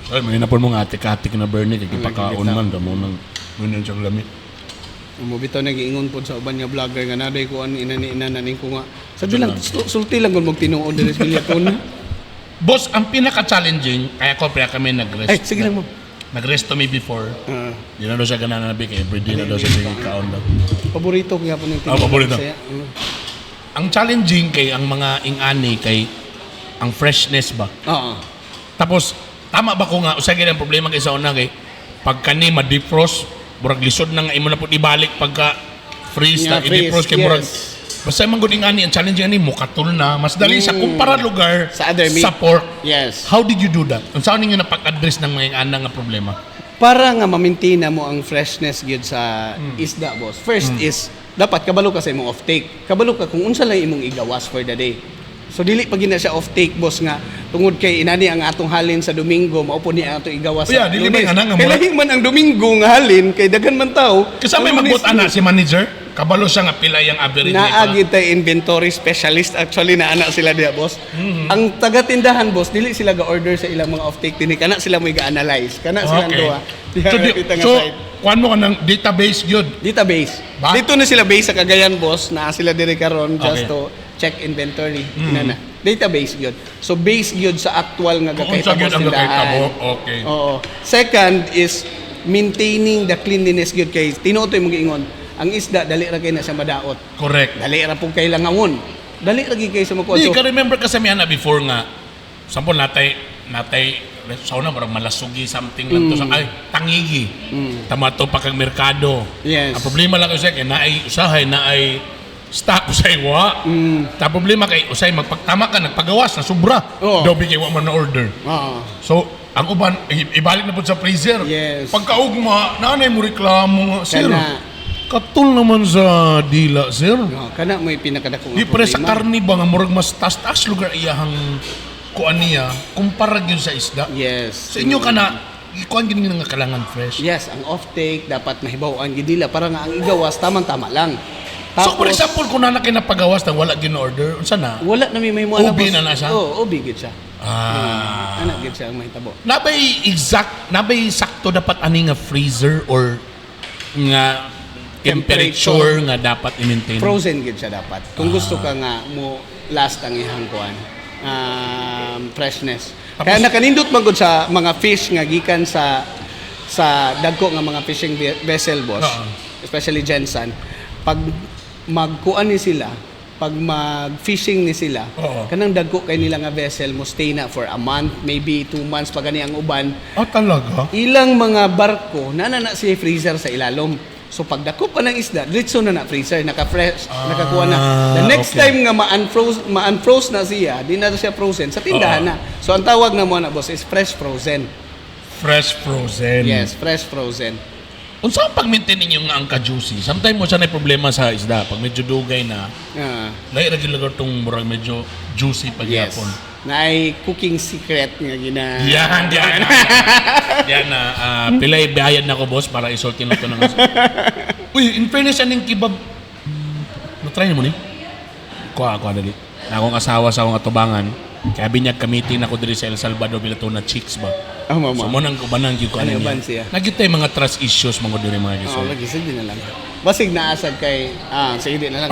Ay, may napon mo nga atik-atik na Bernie, kaya ipakaon
Nagkikita.
man, damo nang ganyan siyang lamit.
mo bitaw nagiingon pod sa uban nga vlogger nga naday ko an inani ko nga. Sabi lang sulti lang kun magtinuod diri sa Bilyaton.
Boss, ang pinaka-challenging, kaya ko kaya kami nag-rest.
Ay, sige lang mo.
Nag-rest to me before.
Ah,
Di na daw siya ganana na big, everyday na daw siya big kaon daw.
paborito ko gyapon yung
paborito.
saya.
Ang challenging kay ang mga ingani kay ang freshness ba.
Oo.
Tapos, tama ba ko nga, usay ang problema kay sa una kay pag kani ma-defrost, murag lisod na nga imo na pud ibalik pagka freeze
Yeah,
na i-defrost kay murag
yes.
basta man gud ingani ang challenging ani mo katul na mas dali sa kumpara lugar
Sa other meat.
sa pork.
Yes.
How did you do that? Unsa ninyo napag-address ng mga ana nga problema?
Para nga ma-maintain na mo ang freshness gyud sa isda, boss. First is dapat kabalo ka sa imong off-take. Kabalo ka kung unsa lang imong igawas for the day. So dili pa gina siya off-take, boss, nga tungod kay inani ang atong halin sa Domingo, maupo ni ato igawas
Yeah, dili ba
Lunes.
nga nga
Kay
mura-
lahi man ang Domingo nga halin kay daghan man tao.
Kasama
ang
magbot
Lunes-
ana si manager, kabalo siya nga pila yang average
Naagid tay inventory specialist actually na ana sila diha, boss. Ang taga-tindahan, boss, dili sila ga-order sa ilang mga off-take dinhi kana sila mo ga-analyze. Kana silang duha. Diha nakita nga side.
kuan mo ka ng database gyud.
Database.
Ba?
Dito na sila base sa Cagayan, boss. Na sila diri karon just
Okay.
to check inventory. Inana. Database gyud. So base gyud sa actual nga
Kung unsa gyud ang gakahitabo. Okay.
Oo. Second is maintaining the cleanliness gyud kay tinutoy mo giingon. Ang isda dali ra kay na siya madaot.
Correct.
Dali ra pug kay langangon. Dali ra gyud kay sa makuha.
Di
So,
ka remember kasi may ana before nga sampol natay natay sauna parang malasugi something lang to sa ay tangigi. Tama to pa kag merkado.
Yes.
Ang problema lang usay kay naay usahay naay stock usay wa. Ta problema kay usay magpagtama ka nagpagawas na sobra.
Oo.
Daw bigay wa man na order.
Oo.
So ang uban ibalik na pud sa freezer.
Yes.
Pagkaugma nanay mo reklamo nga sir.
Kana.
Katul naman sa dila sir.
Kana mo pinakadako
Di pre sa karni ba nga murag mas taas lugar iyahang kuan niya kumpara gyud sa isda.
Yes.
Sa inyo kana ikuan gini nga kalangan fresh.
Yes, ang off-take dapat mahibaw-an gidila para nga ang igawas tamang-tama lang.
So for example kung nana kay napagawas na wala gin-order unsa na?
wala na may mo
Ubi na siya?
Oo, ubi gid siya. Ana gid siya ang mahitabo.
Nabay sakto dapat ani nga freezer or nga temperature nga dapat i-maintain.
Frozen gid siya dapat. Kung gusto ka nga mo last ang ihang kuan. Freshness. Kaya nakanindot man gud sa mga fish nga gikan sa dagko nga mga fishing vessel boss, especially Jensen, pag magkuan ni sila, pag mag-fishing ni sila, kanang dagko kay nila nga vessel mo stay na for a month, maybe 2 months pag gani ang uban.
Talaga?
Ilang mga barko na si freezer sa ilalom. So pag dako pa ng isda, diretso na freezer, naka-fresh, nakakuha na. The next time nga ma-unfroze na siya, di na siya frozen, sa tindahan na. So ang tawag na mo na boss is fresh frozen.
Fresh frozen.
Yes, fresh frozen.
Unsa ang pag-maintain ninyo nga ang ka-juicy? Sometimes mo siya na problema sa isda pag medyo dugay na. Lahi ra gyud lugar tong murag medyo juicy pag
Yes.
yapon.
Na ay cooking secret nga gina.
Yan na. Pilay bayad na ko boss para isulti na to ng Uy, in fairness aning kebab. Na-try mo ni? Kuha dali. Na akong asawa sa akong atubangan. Kaya binyag kamitin ako diri sa El Salvador bila to na chicks ba.
Mama.
So mo nang kubanang gyud ko
Ano
ano
ban
niya.
siya?
Nagitay mga trust issues mga diri mga
Oh,
gisod.
lagi sige na lang. Basig naasad kay sige na lang.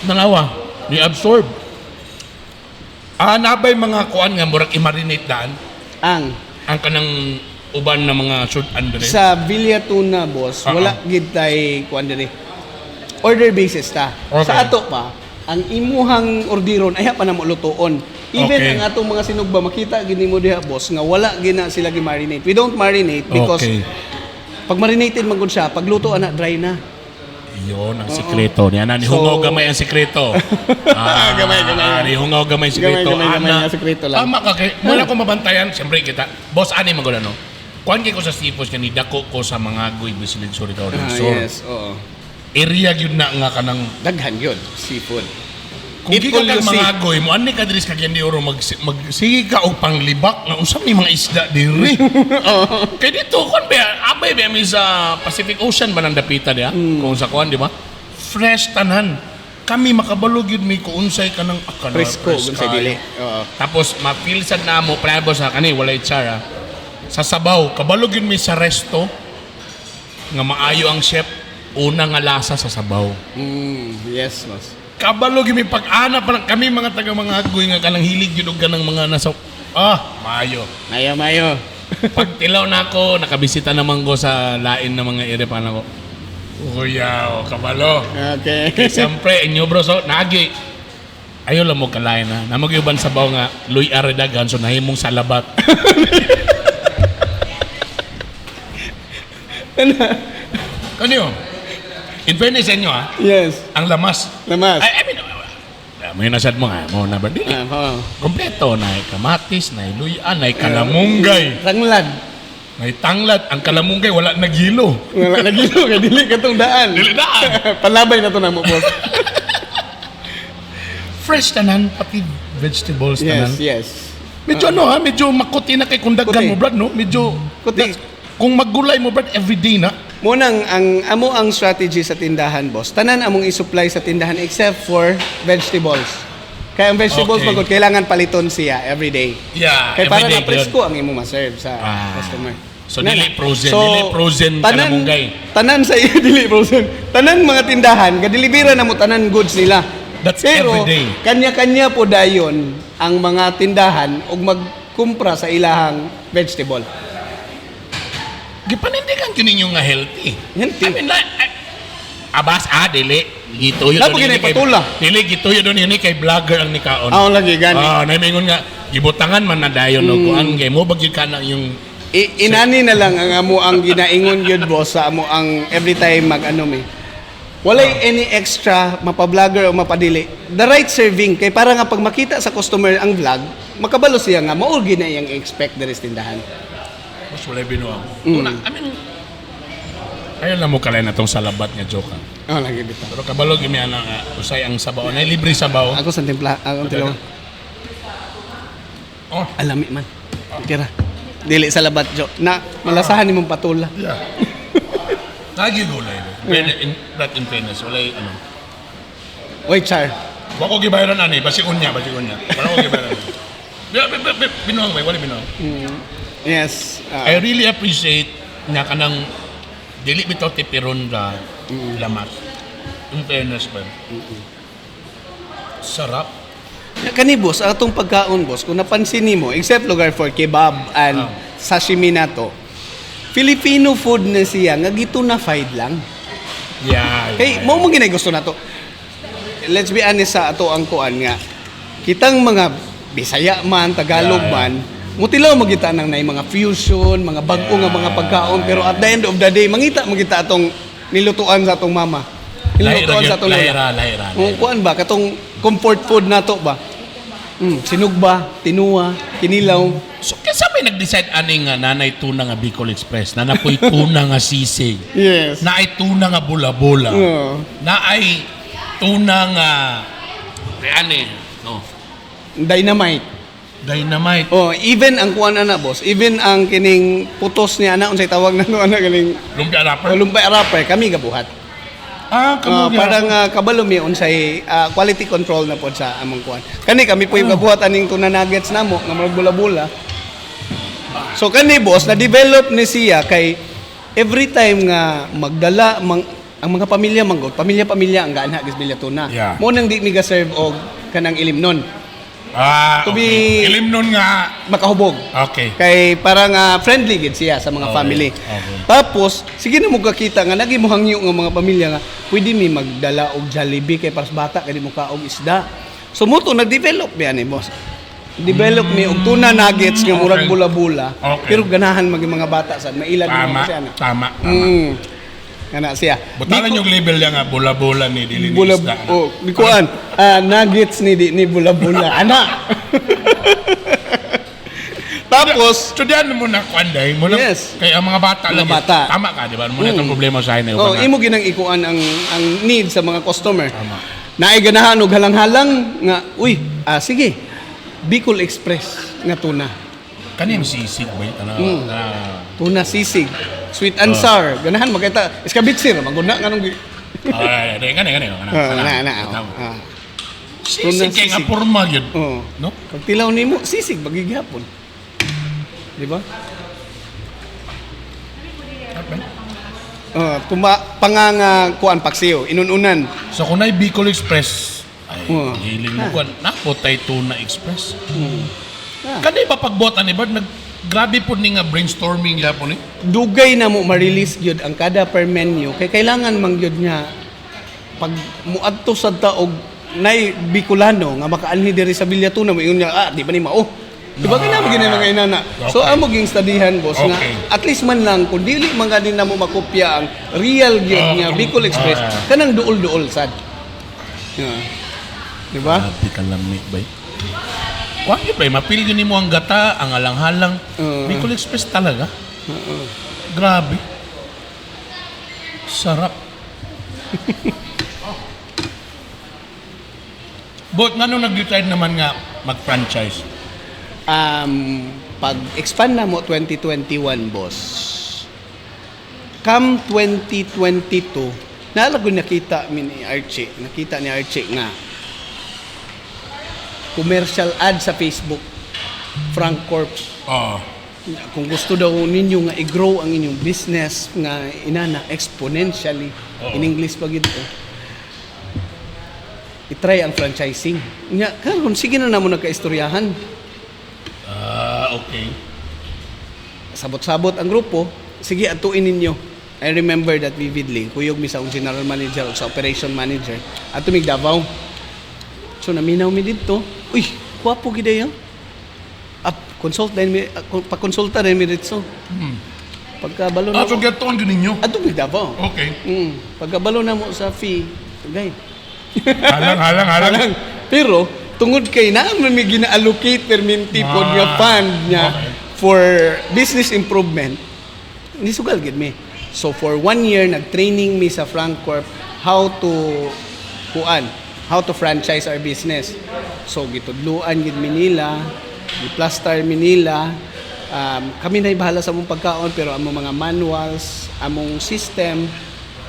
Nalawa, ni absorb. Nabay mga kuan nga murag i-marinate daan
ang
kanang uban na mga short andre.
sa Villa Tuna boss, wala gid tay kuan diri. Order basis ta.
Okay.
Sa ato pa, ang imuhang orderon ay pa na mo lutoon. Even
Okay.
ang atong mga sinugba makita gini mo diha boss nga wala gina sila gi-marinate. We don't marinate because
Okay.
pag marinated man gud siya, pag luto ana dry na.
Iyon ang sikreto. Niya na, nihungaw gamay ang sikreto.
Gamay.
Nihungaw gamay ang sikreto.
Gamay nga sikreto lang.
Tama ka kay, wala ko mabantayan. Siyempre kita, boss, ani magula no? Kuhan kay ko sa seafoods, kani dako ko sa mga goy, bisilid, sorry ka,
Yes, oo.
Area yun na nga kanang,
Daghan yun, seafood.
kung
It
di ka
will you
kang
see.
mga goy mo, ani ka diris ka di oro sige ka o panglibak, nga usap ni mga isda diri. Kaya dito, kuhan ba, abay ba may sa Pacific Ocean ba nang dapitan ya? Kung sa kuhan, di ba? Fresh tanan. Kami makabalog yun may kuunsay ka ng akala.
Fresco, gun sa dili. Oo.
Tapos, mapilsan na mo, plano sa kani, walay tsara. Sa sabaw, kabalog yun may sa resto, nga maayo ang chef, una nga lasa sa sabaw.
Yes, boss.
Kabalog yun may pag-ana pa lang kami mga taga mga agoy nga kanang hilig yun ka ng mga nasa, maayo.
Mayo.
Pag tilaw na ako, nakabisita naman ko sa lain ng mga irepan ako. Kuya, kabalo.
Okay.
Kaya siyempre, inyo bro, so, nagi. Ayaw lang mo kalain na. Namagyuban sa baw nga, luy aredagan, so nahimong salabat. Kanyo? In fairness sa inyo
Yes.
ang lamas.
Lamas.
I mean, may nasad mo nga, mo na ba? Dili.
Oo.
Kompleto, na kamatis, na luyan, na kalamunggay,
Ranglad.
na tanglad. Ang kalamunggay, wala nagilo.
Wala na gilo kay dili katong daan.
Dili daan.
Palabay na to na mo, boss.
Fresh tanan, pati vegetables tanan.
Yes.
Medyo medyo makuti na kay kung daghan
Kuti.
mo brad no, medyo
Kuti.
kung maggulay mo brad everyday na.
Munang ang strategy sa tindahan, boss. Tanan among i-supply sa tindahan except for vegetables. Kaya ang vegetables
Okay.
magud kailangan paliton siya every day.
Yeah,
Kaya para
everyday
na presko ang imo ma-serve sa customer.
So dili frozen kalamunggay.
Tanan sa iyo dili frozen. Tanan mga tindahan ga-delivera na mo tanan goods nila.
That's
Pero
everyday.
kanya-kanya po dayon ang mga tindahan og magkumpra sa ilahang vegetable.
Gipanindigan yun ninyo nga healthy.
Healthy.
I mean, like, Abas, dili. Gituyo
Lapo ginay patula.
Dili, gituyo doon yun kay vlogger ang nikaon.
Lagi gani.
Naimingon nga, gibutangan man na dayon no. Kung ang game mo, bagyo ka na yung...
Inani na lang ang amo ang ginaingon yun, boss, sa amo ang every time mag-ano may. Walay any extra, mapa-vlogger o mapadili. The right serving, kay para nga pag makita sa customer ang vlog, makabalo siya nga, maulgi na yung expect the rest tindahan.
Mas wala binuang. Una, I mean, ayaw lang mo kalay na tong salabat nga joke.
Lagi bitaw.
Pero kabalo gimi ana nga usay ang sabaw na libre sabaw.
Ako sa timpla, ang tilaw. Alami man. Tira. Dili sa labat jo. Na malasahan nimong patula.
Yeah. Lagi gulay. That in fairness, wala ano.
Wait, Char.
Wa ko gibayaran ani, basi unya. Wala ko gibayaran. Binuang bay, wala binuang.
Yes.
I really appreciate nga kanang dili bitaw tipiron ka lamas. In fairness ba? Sarap.
Kani boss, atong pagkaon boss, kung napansin nimo, except lugar for kebab and sashimi na to, Filipino food na siya, nga gitunafied lang.
Yeah.
Hey, mo ginay gusto na to. Let's be honest sa ato ang kuan nga. Kitang mga Bisaya man, Tagalog man, mutilaw magita nang nay mga fusion, mga bag-o nga mga pagkaon, pero at the end of the day, mangita atong nilutuan sa atong mama. Nilutuan sa atong
lahira.
Kuan ba katong comfort food nato ba? Sinugba, tinua, kinilaw.
So kesa may nag-decide ani nga nanay tuna nga Bicol Express, na napoy tuna nga sisig.
Yes.
Na ay tuna nga bula-bula. Na ay tuna nga ani, no.
Dynamite. Even ang kuan ana boss, even ang kining putos niya ana unsay tawag na ana galing
Lumpia wrapper.
lumpia wrapper kami gabuhat. Parang kabalo mi unsay quality control na pod sa among kuan. Kani kami po yung gabuhat aning tuna nuggets namo nga murag bula-bula. So kani boss na develop ni siya kay every time nga magdala ang mga pamilya manggod, pamilya ang gaanha gisbilya tuna.
Yeah.
Mo nang di mi ga-serve og kanang ilimnon. To be
ilimnon nga
makahubog.
Okay.
Kay parang friendly gid siya sa mga family.
Okay.
Tapos sige na mo kakita nga nagi mo hangyo nga mga pamilya nga pwede mi magdala og Jollibee kay para sa bata kay di mo kaog isda. So mo to nag-develop biya ni boss. Develop mi og tuna nuggets nga murag bula-bula.
Okay.
Pero ganahan magi mga bata sad mailad mo siya na.
Tama.
Kana siya.
Butalan yung label niya nga bula-bula ni dili ni isda.
Bikuan. Nuggets ni bula-bula. Ana. Tapos,
studian mo na kwanday mo
yes.
Kay ang mga bata
mga
lagi.
Bata.
Tama ka, di ba? Muna itong problema sa akin.
imo ginang ikuan ang need sa mga customer.
Tama.
Naay ganahan og halang-halang nga, sige. Bicol Express nga tuna.
Kaning sisig ba?
Tuna sisig. Sweet and sour. Ganahan makita. Iskabitsir. Maguna nga nung...
Gani. Sisig kay nga
sisig.
porma yun. No?
Pag tilaw nimo sisig, magigihapon. Di ba? Panganga kuan paksiw. Inununan.
So kung na'y Bicol Express, ay, hiling mo kuan. Napotay Tuna Express. Kani ba pagbotan ni Bart, grabe po ni nga brainstorming yapon ni.
Dugay na mo ma-release gyud ang kada per menu kay kailangan man gyud nga pag muadto sa taog nay Bicolano nga makaanhi diri sa Villatuno mo ingon niya di ba ni mao. Di ba kailangan gini mga inana. So amo ging studyhan boss nga at least man lang kun dili man ganin na mo makopya ang real gyud nga Bicol Express kanang duol-duol sad. Di ba?
Grabe ka lamig bay. Kuha niyo ba, mapili yun mo ang gata, ang alang-halang. Bicol Express talaga. Grabe. Sarap. But nga nung nag-decide naman nga mag-franchise?
Pag-expand na mo 2021, boss. Come 2022, nalago nakita ni Archie nga commercial ad sa Facebook, Frank Corp. Kung gusto daw ninyo nga i-grow ang inyong business nga inana exponentially, in English pag ito, i-try ang franchising. Nga, karon sige na namo nagkaistoryahan.
Okay.
Sabot-sabot ang grupo, sige atuin ninyo. I remember that vividly. Kuyog mi sa akong general manager o sa operation manager at tumig Davao. So naminaw mi dito. Uy, kuwapo gid ayo. Consult din mi pa-konsulta rin mi dito. Pagkabalo na
So gatoon yun ninyo?
Ato mi Davao.
Okay.
Pagkabalo na mo sa fee, gay.
Halang.
Pero tungod kay naa man mi gina-allocate perminti pod nga fund niya for business improvement. Nisugal gid mi. So for 1 year nag-training mi sa Frankcorp how to franchise our business. So gitudluan gid mi nila, gi-plaster mi nila. Kami na bahala sa among pagkaon pero among mga manuals, among system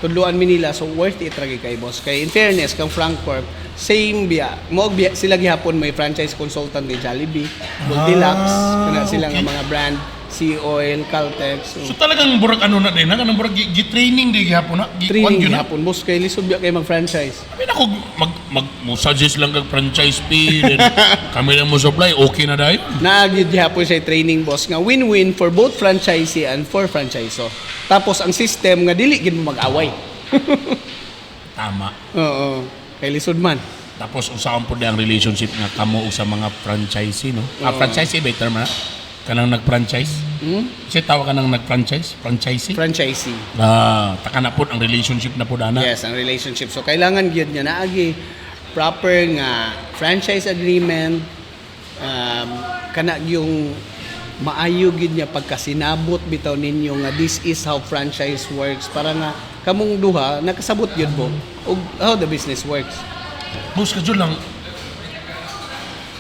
tudluan mi nila, so worth it ra gyud kay boss. Kay in fairness kang Frankcorp same biya mo sila gihapon may franchise consultant ni Jollibee, Goldilocks, kana sila nga mga brand Sea Oil, Caltex.
So talagang burag ano na din, kanang burag gi-training di gihapon na.
Training gihapon boss kay lisod biya kay mag-franchise.
Kami na ko mo suggest lang kag franchise fee, then kami lang mo supply, okay na dayon.
Naagid gihapon sa training boss nga win-win for both franchisee and for franchisor. Tapos ang system nga dili gid mo mag-away.
Tama.
Oo. Kay lisod man.
Tapos usaon po ang relationship nga kamo sa mga franchisee, no? Franchisee better man. Kanang nag-franchise? Kasi tawag ka nang nag-franchise? Franchisee?
Franchisee.
Taka na po ang relationship na po dana.
Yes, ang relationship. So kailangan gyud niya naagi proper nga franchise agreement, kana yung maayo gid niya pagkasinabot bitaw ninyo nga this is how franchise works para nga kamong duha nakasabot gyud mo og how the business works.
Boss, kadyo lang.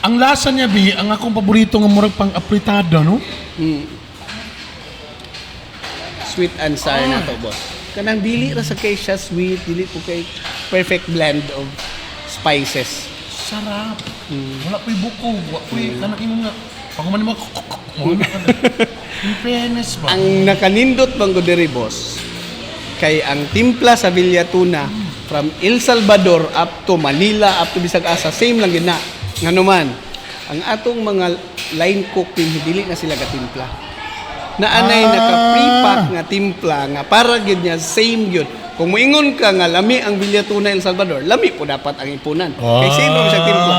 Ang lasa niya, Bi, ang akong paborito nga murag pang apritada, no?
Sweet and sour na to, boss. Kanang dili ra sa kay siya sweet, dili po kay perfect blend of spices.
Sarap. Wala po'y buko. Wala po'y kanang imo nga. Pag mo in fairness ba?
Ang nakanindot bang diri, boss, kay ang timpla sa Villa Tuna from El Salvador up to Manila, up to Bisag Asa, same lang gina. Nga naman, ang atong mga line cook dili na sila katimpla. Naanay naka-pre-pack nga timpla nga para gyud niya same gyud. Kung moingon ka nga lami ang Villa Tuna El Salvador, lami po dapat ang ipunan. Kay same ra siya timpla.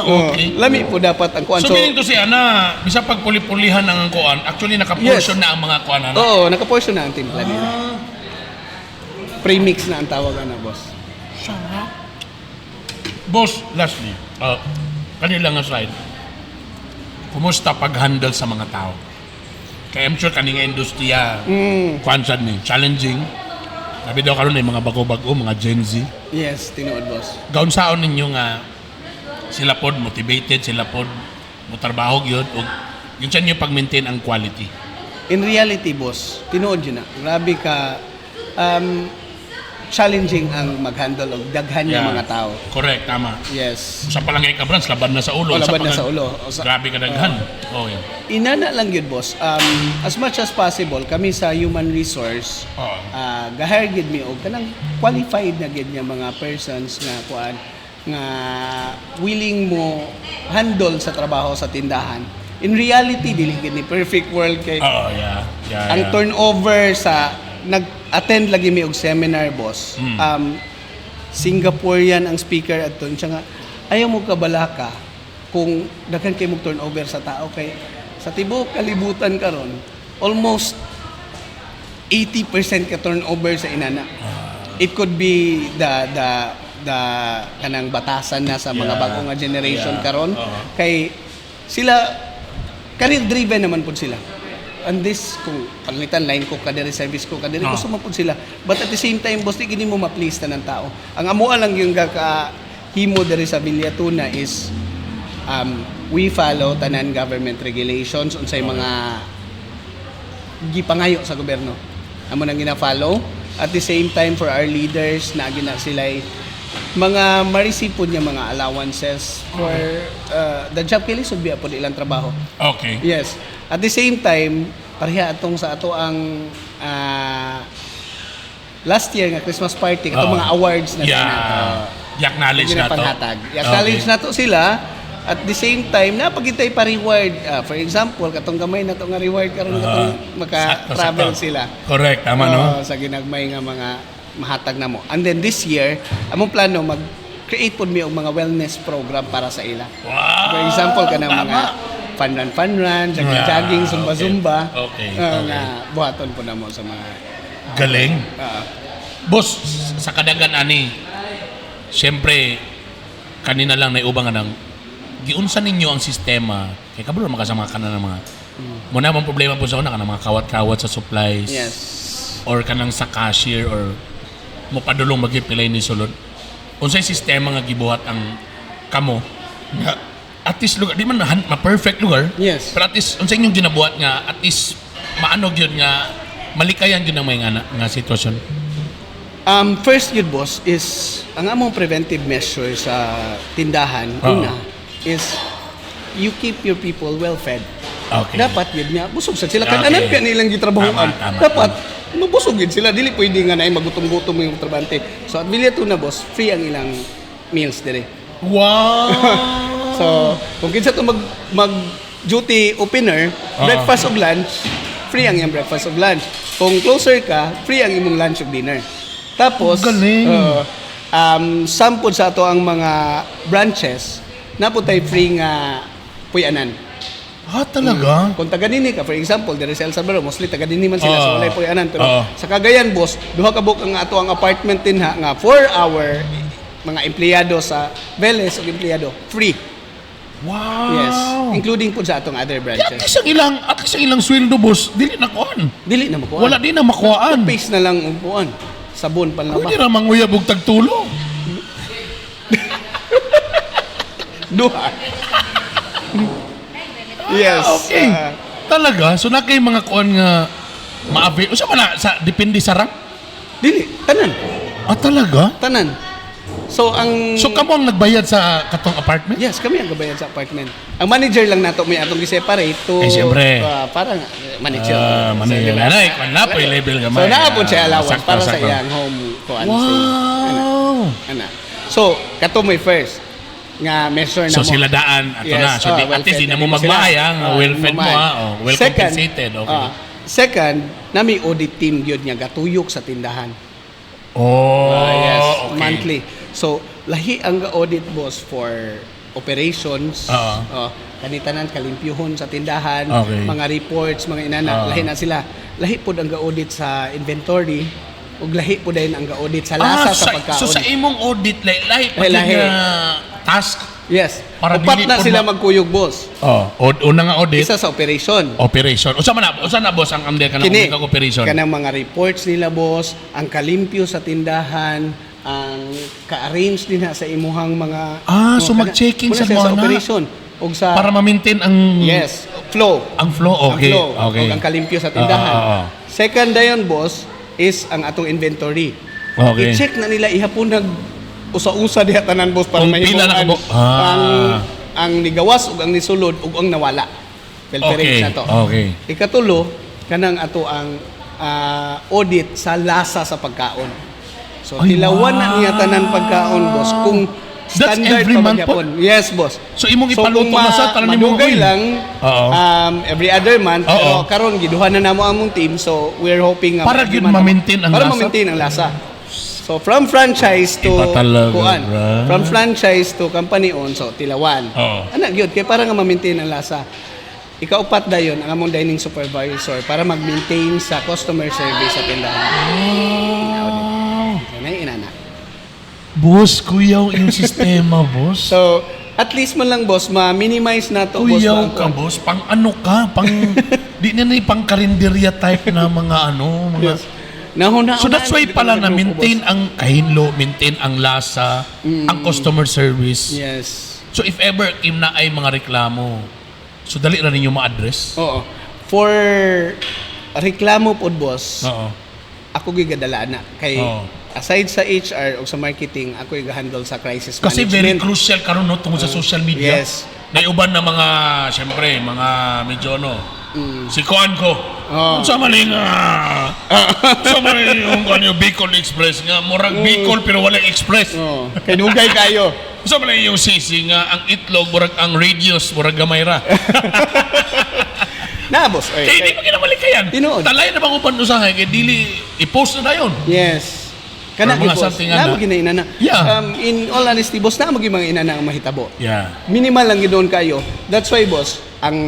Okay.
Lami po dapat ang kuan.
So, meaning to siya na, bisa pag puli-pulihan ang kuan, actually naka-portion na ang mga kuan na.
Oo, naka-portion na ang timpla nila. Pre-mix na ang tawagan na, boss.
Sarap. Boss, lastly, kanila nga slide. Kumusta pag-handle sa mga tao? Kaya I'm sure kaning industriya, kuan sad ni, challenging. Sabi daw karon mga bago-bago, mga Gen Z.
Yes, tinuod, boss.
Gaun saon ninyo nga sila pod motivated, sila pod motrabaho gyud og yun siya nyo pag-maintain ang quality.
In reality, boss, tinuod yun na. Grabe ka, challenging ang mag-handle og daghan nga mga tao.
Correct, tama.
Yes.
Sa palangay ka brands, laban na sa ulo.
Laban na sa ulo.
Grabe ka daghan. Oh, yeah.
Inana lang yun, boss. As much as possible, kami sa human resource, gahire gid mi og kanang qualified na gid nga mga persons nga kuan nga willing mo handle sa trabaho sa tindahan. In reality, dili gid ni perfect world kay ang turnover sa nag-attend lagi mi og seminar, boss. Singaporean ang speaker adton siya nga ayaw mo kabalaka kung daghan kay mo turnover sa tao kay sa tibuok kalibutan karon almost 80% ka turnover sa inana. It could be the kanang batasan na sa mga bagong nga generation karon kay sila career driven naman pud sila. And this, kung palitan line cook ka diri, service cook ka diri, gusto mo po sila. But at the same time, boss, di gini mo ma-please ta ng tao. Ang amuan lang yung himo diri sa Villa Tuna is we follow tanan government regulations unsay mga gipangayo sa gobyerno. Amo nang gina-follow. At the same time, for our leaders, na gina sila'y mga ma-receive po niya mga allowances for the job kay lisod biya po ilang trabaho.
Okay.
Yes. At the same time, pareha atong sa ato ang last year nga Christmas party, atong mga awards na
I-acknowledge na to.
I-acknowledge na to sila at the same time napagitay pa reward. For example, katong gamay na to nga reward karon katong maka-travel
sakto.
sila.
Correct, tama no?
Sa ginagmay nga mga mahatag na mo. And then this year, among plano mag-create po mi og mga wellness program para sa ila.
Wow!
For example, kanang
tama.
mga fun run, jogging, zumba-zumba.
Okay.
Nga buhaton po na mo sa mga
Galing.
ah,
Boss, sa kadagan ani, siyempre, kanina lang naiubangan ng giunsa ninyo ang sistema kay kabalo makasama ka na ng mga muna bang problema po sa una ka ng mga kawat-kawat sa supplies
yes.
or kanang sa cashier or mo padulong magipilay ni sulod unsay sistema nga gibuhat ang kamo nga at least lugar di man ma-perfect lugar
Yes.
pero at least unsay inyong ginabuhat nga at least maanog yun nga malikayan yun ang may nga sitwasyon.
First yun, boss, is ang among preventive measure sa tindahan, una, is you keep your people well-fed.
Okay.
Dapat yun nga, busog sa sila.
Okay.
Kananan ka nilang gitrabahoan.
Tama.
Dapat, mabusog yun sila. Dili pwede nga na magutom-gutom yung trabante. So, at Villa Tuna, boss, free ang ilang meals dire.
Wow.
So, kung kinsa to mag-duty opener, breakfast ug lunch, free ang iyang breakfast ug lunch. Kung closer ka, free ang imong lunch ug dinner. Tapos,
Galing.
sampod sa ato ang mga branches, naputay free nga puyanan.
Talaga?
Kung taga dinhi ka, for example, dire sa El Salvador, mostly taga dinhi man sila, so walay puyanan. Pero sa Cagayan, boss, duha ka buk ang ato ang apartment din ha, nga 4-hour mga empleyado sa Vélez o empleyado, free.
Wow.
Yes, including po sa atong other
At
branches.
least ang ilang sweldo, boss, dili na kuan.
Dili na makuha.
Wala din na makuhaan.
Pace na lang upuan. Sabon pa lang
Pwede
ba?
na manguyab og tagtulo.
Duha. Yes.
Okay. Talaga? So na kay mga kuan nga ma-avail. Usa man na sa depende sa rank?
Dili, tanan.
Talaga?
Tanan. So ang
So kamo ang nagbayad sa katong apartment?
Yes, kami ang gabayan sa apartment. Ang manager lang nato may atong gi-separate to
Siyempre.
para manager.
Manager na na. Kung na po level gamay.
So naapon siya allowance
Sakto,
para sa
sakto.
iyang home kuan stay.
Wow.
Ana. So, kato may first nga measure na
So
mo.
sila daan ato
Yes,
na. So at
well-fed
least di na mo
sila.
magmahaya nga well-fed mo
mamahaya.
ha. Well
Second,
compensated. Okay.
Second, nami audit team gyud nga gatuyok sa tindahan.
Yes. Okay.
Monthly. So, lahi ang audit boss for operations. Kanitanan kalimpyuhon sa tindahan,
Okay.
mga reports, mga inana, lahi na sila. Lahi pod ang audit sa inventory ug lahi po din ang audit sa lasa sa pagkaon.
So sa imong audit, lahi pa
Lahi.
yung task.
Yes.
Para
Upat
dili
na
po
sila
ma-
magkuyog boss.
Una nga audit,
Isa sa operation.
operation. Usa na boss ang amde ka na
Kini,
operation.
kanang mga reports nila boss, ang kalimpyo sa tindahan, ang ka-arrange din ha sa imuhang mga
So mag-checking
Muna
sa
siya
mga
sa
na.
operation ug sa
Para ma-maintain ang
yes, flow.
ang flow. Okay.
Ang flow,
Okay.
ug ang kalimpyo sa tindahan. Second dayon boss is ang atong inventory.
Okay.
I-check na nila ihapon nag usa-usa diha tanan boss para
Kung
may
pila na
himuan
kabo-
ang nigawas ug ang nisulod ug ang nawala. Filtering
Okay.
sa to.
Okay.
Ikatulo, kanang ato ang audit sa lasa sa pagkaon. So,
Ay,
tilawan na niya tanan pagkaon, boss. Kung
That's
standard
every
pa
month po?
magyapon. Yes, boss.
So imong
So,
ipaluto
kung
na sa tanan nimo
madugay lang, every other month,
Oo.
pero karon giduhan na namo among team, so we're hoping nga
Para
every
yun
month-
ma-maintain ang
para
lasa?
ma-maintain ang lasa. So from franchise to
Iba talaga,
kuan.
bro.
From franchise to company owned, so tilawan.
Oo.
Ana gyud kay para nga ma-maintain ang lasa. Ikaupat dayon ang among dining supervisor para mag-maintain sa customer service sa tindahan.
Wow.
Kanay inana.
Boss, kuyaw yung sistema, boss.
So at least man lang boss ma-minimize na to boss.
Kuyaw
ang
ka,
kuwan.
boss. Pang ano ka? Pang, di na pang karinderya type na mga ano. Mga,
Yes. Nahuna.
So that's why pala na maintain ang kahinlo, maintain ang lasa, ang customer service.
Yes.
So if ever kim na ay mga reklamo, so dali na ninyo ma-address?
Oo. For reklamo pod boss,
Oo.
ako gigadala na kay
Oo.
aside sa HR o sa marketing, ako i-handle sa crisis
Kasi very
management.
crucial karon no tungkol sa social media.
Yes.
Naiuban na mga, syempre, mga medyo ano, si Kuan ko,
Oh.
Sa maling sa maling yung kanyo Bicol Express nga murag Bicol pero wala express.
Oh. Kay dugay kayo.
Sa maling yung sisi nga ang itlog murag ang radius murag gamay ra.
Na, boss. Oy,
Kaya di pa kinabalik kayan.
Tinuod.
Talay na ba kung panusahay kaya dili i-post na dayon.
Yes. Kana
Or mga
boss.
something
Na
ana.
mo inana.
Yeah.
In all honesty, boss, na mo mga inana ang mahitabo.
Yeah.
Minimal lang gidon kayo. That's why, boss, ang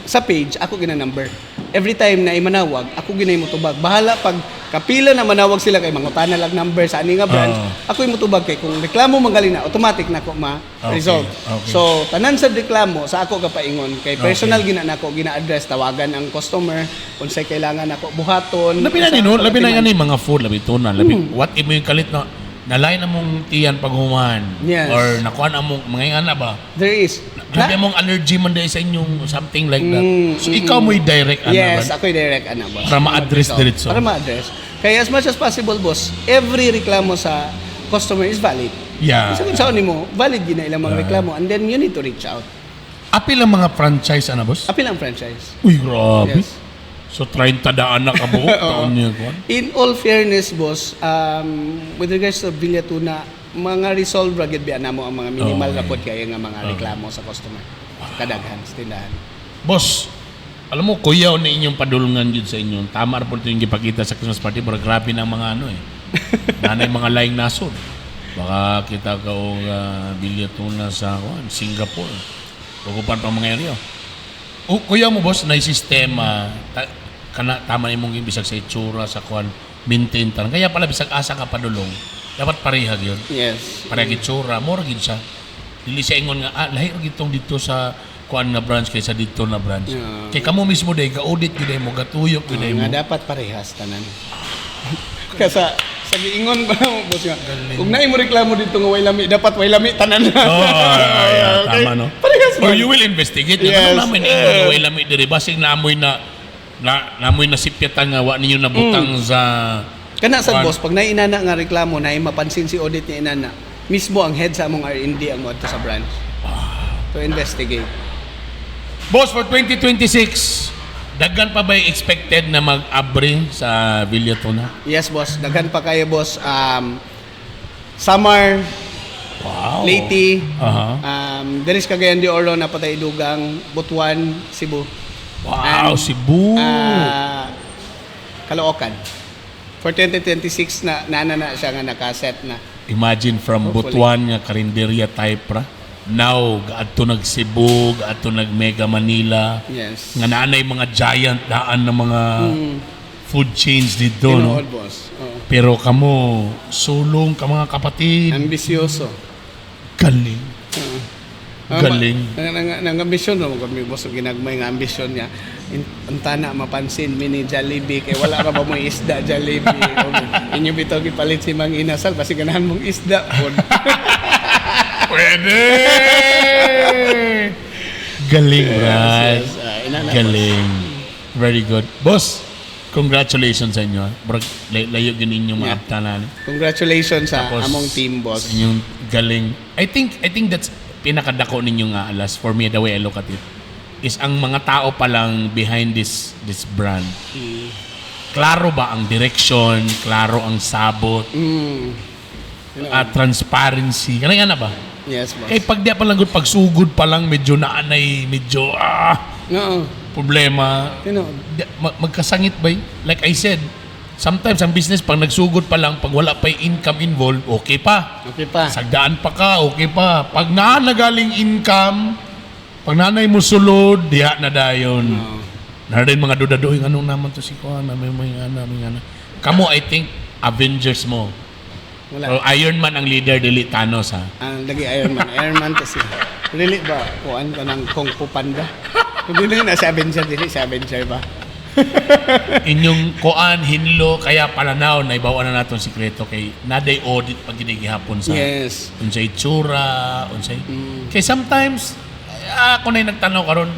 sa page ako gina-number. Every time na imanawag, ako ginay mo tubag. Bahala pag kapila na manawag sila kay mangutana lang number sa ani nga branch, ako imo tubag kay kung reklamo manggali na automatic na ko ma-resolve.
Okay.
So tanan sa reklamo sa ako kapaingon kay personal gina nako gina-address tawagan ang customer unsay kailangan nako buhaton.
Labi na no, labi na gani mga food, labi tunan, labi what if mo yung kalit na nalain na mong tiyan pag human
Yes.
or nakuha na mong mga ana ba?
There is.
Labi mong allergy man dahil sa inyong something like that. So
mm,
ikaw mo'y direct ana
Yes,
ba?
ako'y direct ana boss.
Para ma-address diretso.
Para ma-address. Kaya as much as possible, boss, every reklamo sa customer is valid.
Yeah.
Kasi kung saan mo, valid gina ilang mga reklamo and then you need to reach out.
Apil ang mga franchise ana boss?
Apil ang franchise.
Uy, grabe.
Yes.
So 30 daan na kabuo taon niya ko.
In all fairness, boss, with regards to Villa Tuna, mga resolve rugged biya na mo ang mga minimal
Okay.
rapod kaya nga mga reklamo sa customer. Kadaghan, sa tindahan.
Boss, alam mo, kuyaw na inyong padulungan yun sa inyo. Tama rin po ito yung ipakita sa Christmas party. Pero grabe ng mga ano eh. Nanay mga laing nasod. Baka kita ka o Tuna sa Singapore. Pugupan pa mga area. O, kuya mo, boss, na sistema. Tama na mong bisag sa itsura, sa kuan, maintain tanan. Kaya pala, bisag asa ka padulong. Dapat parehag yun.
Yes.
Parehag itsura. More gid siya. Dili siya ingon nga, lahir gitong dito sa kuan nga branch kaysa dito na branch.
Yeah.
Kay kamo mismo day ga-audit gyud mo, gatuyok gyud mo.
Nga dapat parehas tanan. Kasa sa giingon ba mo boss nga. Kung naay mo reklamo dito nga way lami, dapat way lami tanan.
Oh, yeah,
Okay?
tama no.
Parehas
Or
man.
you will investigate.
Yes.
Ano naman ingon nga way lami diri basig naamoy namoy na sipyatan nga wa ninyo nabutang sa
Kana sa
Kuan.
boss, pag naiinana nga reklamo, na mapansin si audit niya inana, mismo ang head sa among R&D ang moadto sa branch. To investigate.
Boss for 2026. Daghan pa ba yung expected na mag-abre sa Villa Tuna?
Yes, boss. Daghan pa kayo, boss. Samar,
Wow.
Leyte,
Aha.
Deris Cagayan de Oro, Napatay Dugang, Butuan, Cebu.
Wow,
And,
Cebu.
Caloocan. For 2026 na siya nga nakaset na.
Imagine from
Hopefully.
Butuan nga karinderya type ra. Now, gaadto nag Cebu, gaadto nag Mega Manila.
Yes.
Nga naanay mga giant daan na mga food chains dito, no?
Tinuod, boss. Oo.
Pero kamo, sulong ka mga kapatid.
Ambisyoso.
Galing. Galing.
Nang ambisyon mo kami boss ginagmay nga ambisyon niya. Antana mapansin mini Jollibee kay wala ra ba mo isda Jollibee. Inyo bitaw gipalit si Mang Inasal basi ganahan mong isda pod.
Pwede! Galing, Brad.
Yes, inana,
Galing. Very good. Boss, congratulations sa inyo. Brad, layo yun inyong
Yeah.
maabtanan.
Congratulations sa
Tapos,
among team boss.
Sa inyong galing. I think that's pinakadako ninyo nga alas for me the way I look at it is ang mga tao pa lang behind this brand. Klaro ba ang direction? Klaro ang sabot? Transparency? Kanang nga na ba?
Yes, boss.
Kaya pag di pa lang pag sugod pa lang medyo naanay, medyo
Oo.
problema.
Tinuod.
Magkasangit ba? Like I said, sometimes ang business pag nagsugod pa lang, pag wala pa yung income involved, okay pa.
Okay pa.
Sagdaan pa ka, okay pa. Pag nagaling income, pag nanay mo sulod, diha na dayon.
Oo.
Narin mga dudadoing anong naman to si Kuana, may ana. Kamo, I think, Avengers mo.
Wala.
O Iron Man ang leader, dili Thanos ha.
Ang lagi Iron Man. Iron Man to siya. Really ba? Kuan ka ng Kung Fu Panda? Hindi na si Avenger, dili si Avenger ba?
Inyong kuan, hinlo, kaya palanaw, naibawa na natin sikreto kay naday audit pag ginigihapon sa
Yes.
unsay itsura, unsay. Kay sometimes, ako na yung nagtanaw karon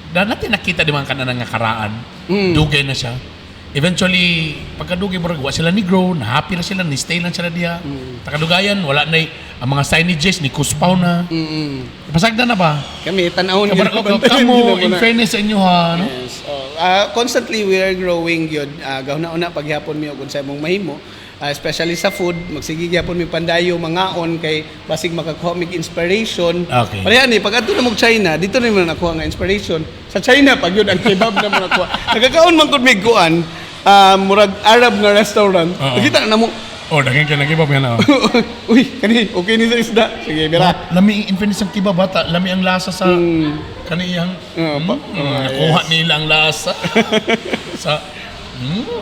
natin nakita di man kanang nga karaan. Dugay na siya. Eventually, pagkadugay mo wa sila ni grow, na happy na sila, ni stay lang sila diya. Takadugayan, wala na ang mga signages ni Kuspaw na. Pasagda na ba?
Kami, tanawon
Kamo, in fairness sa inyo ha, no?
Yes. Oh, constantly we are growing yun. Gahuna-una paghapon mi og unsay mong mahimo. Especially sa food, magsige gyapon mi pandayo mangaon kay basig makakuha mig inspiration.
Okay.
Pareha ni pag adto na mo China, dito na mo nakuha nga inspiration. Sa China pag yun ang kebab na mo nakuha. Nagkakaon man kun mig kuan, murag Arab nga restaurant.
Oo.
Nakita na mo.
Oh, daghan ka nag-ibab yan oh.
Uy, kani okay ni sa isda. Sige, bira.
Lami in fairness ang tiba bata, lami ang lasa sa kaniyang nakuha nila ang lasa sa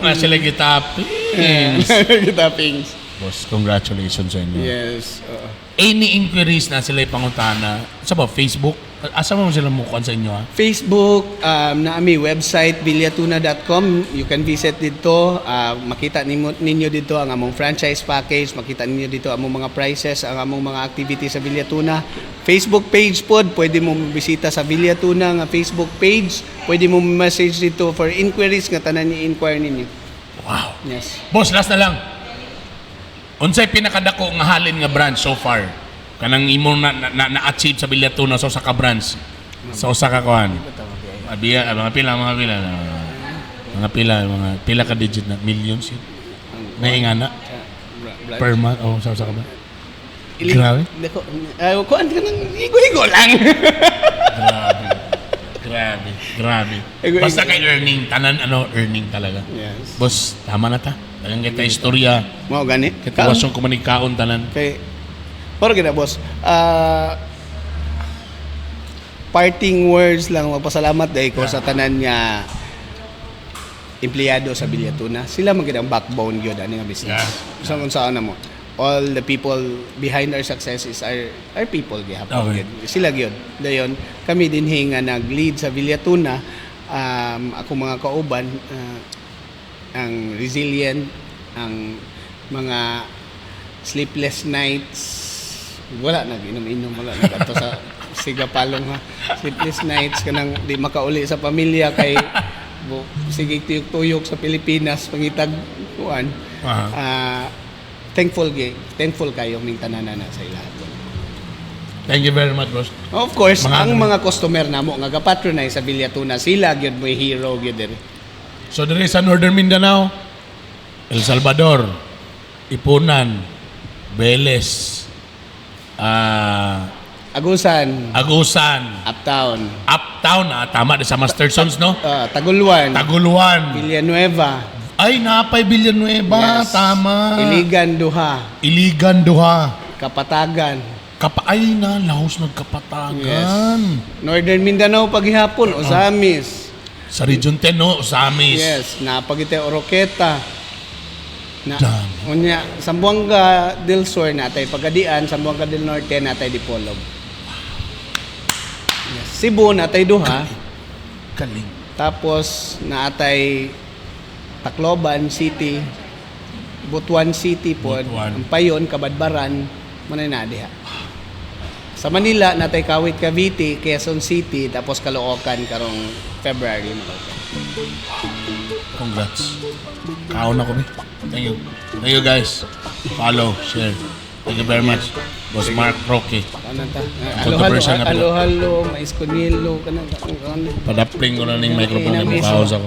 na sila gitapings.
Kita pings.
Boss, congratulations sa inyo.
Yes.
Any inquiries na sila ipangutana sa ba Facebook? Asa mo sila mukuan sa inyo ha?
Facebook, na ami website villatunna.com. You can visit dito. Makita ninyo dito ang among franchise package, makita ninyo dito among mga prices, ang among mga activities sa Villatuna. Facebook page pod, pwede mo bisita sa Villatuna nga Facebook page. Pwede mo message dito for inquiries nga tanan ni-inquire ninyo.
Wow.
Yes.
Boss, last na lang. Unsay pinakadako nga halin nga brand so far? Kanang imo na-achieve sa Villatuna sa usa ka brands. Sa usa ka kuan. Mga pila. Mga pila ka digit na millions yun. Naingana per month o sa usa ka ba? Grabe.
Kuan ka nang igo-igo lang.
Grabe. Basta kay earning, tanan earning talaga.
Yes.
Boss, tama na ta. Dagang kita istorya.
Mao gani.
Kita wasong komunikaon tanan.
Kay para gina boss, parting words lang, magpasalamat dahil ko sa tanan nga empleyado sa Villatuna. Sila man gid ang backbone gyud ani nga business. So kung saan na mo, all the people behind our success is our people gihapon
Okay.
gyud. Sila gyud. Dayon kami din nga nag-lead sa Villatuna, ako mga kauban, ang resilient, ang mga sleepless nights, wala nag-inom-inom, wala nagkato sa sigapalong ha. Sleepless nights kanang di makauli sa pamilya kay sige tuyok-tuyok sa Pilipinas pangitag kuan. Thankful kayo ning tananana sa ilahat.
Thank you very much, boss.
Of course,
Mga
ang mga customer namo nga ga-patronize sa Villatuna, sila gyud mo hero gyud diri.
So diri sa Northern Mindanao, El Salvador, Ipunan, Beles,
Agusan,
Uptown, tama di sa Mastersons, no?
Taguluan,
Taguluan,
Villanueva,
ay napay Villanueva,
yes,
tama.
Iligan Duha,
Kapatagan,
Kapatagan,
lahos nagkapatagan.
Northern Mindanao paghihapon, Osamis.
Sa Region 10, no? Osamis.
Yes, napagite Oroqueta.
Dami.
Unya, Sambuanga del Sur natay Pagadian, Sambuanga del Norte natay Dipolog. Yes. Cebu natay Duha.
Kaling.
Tapos natay Tacloban City, Butuan City po,
Butuan.
Ampayon, Kabadbaran, manay na diha. Sa Manila natay Kawit Cavite, Quezon City, tapos Caloocan karong February.
Congrats. Kaon ako, Thank you. Thank you, guys. Follow, share. Thank you very much. Boss Mark Roque.
Kanan ta.
Controversial nga pala.
Halo, mais kunilo, kanang
Padapling ko na ng microphone na mukhaos ako.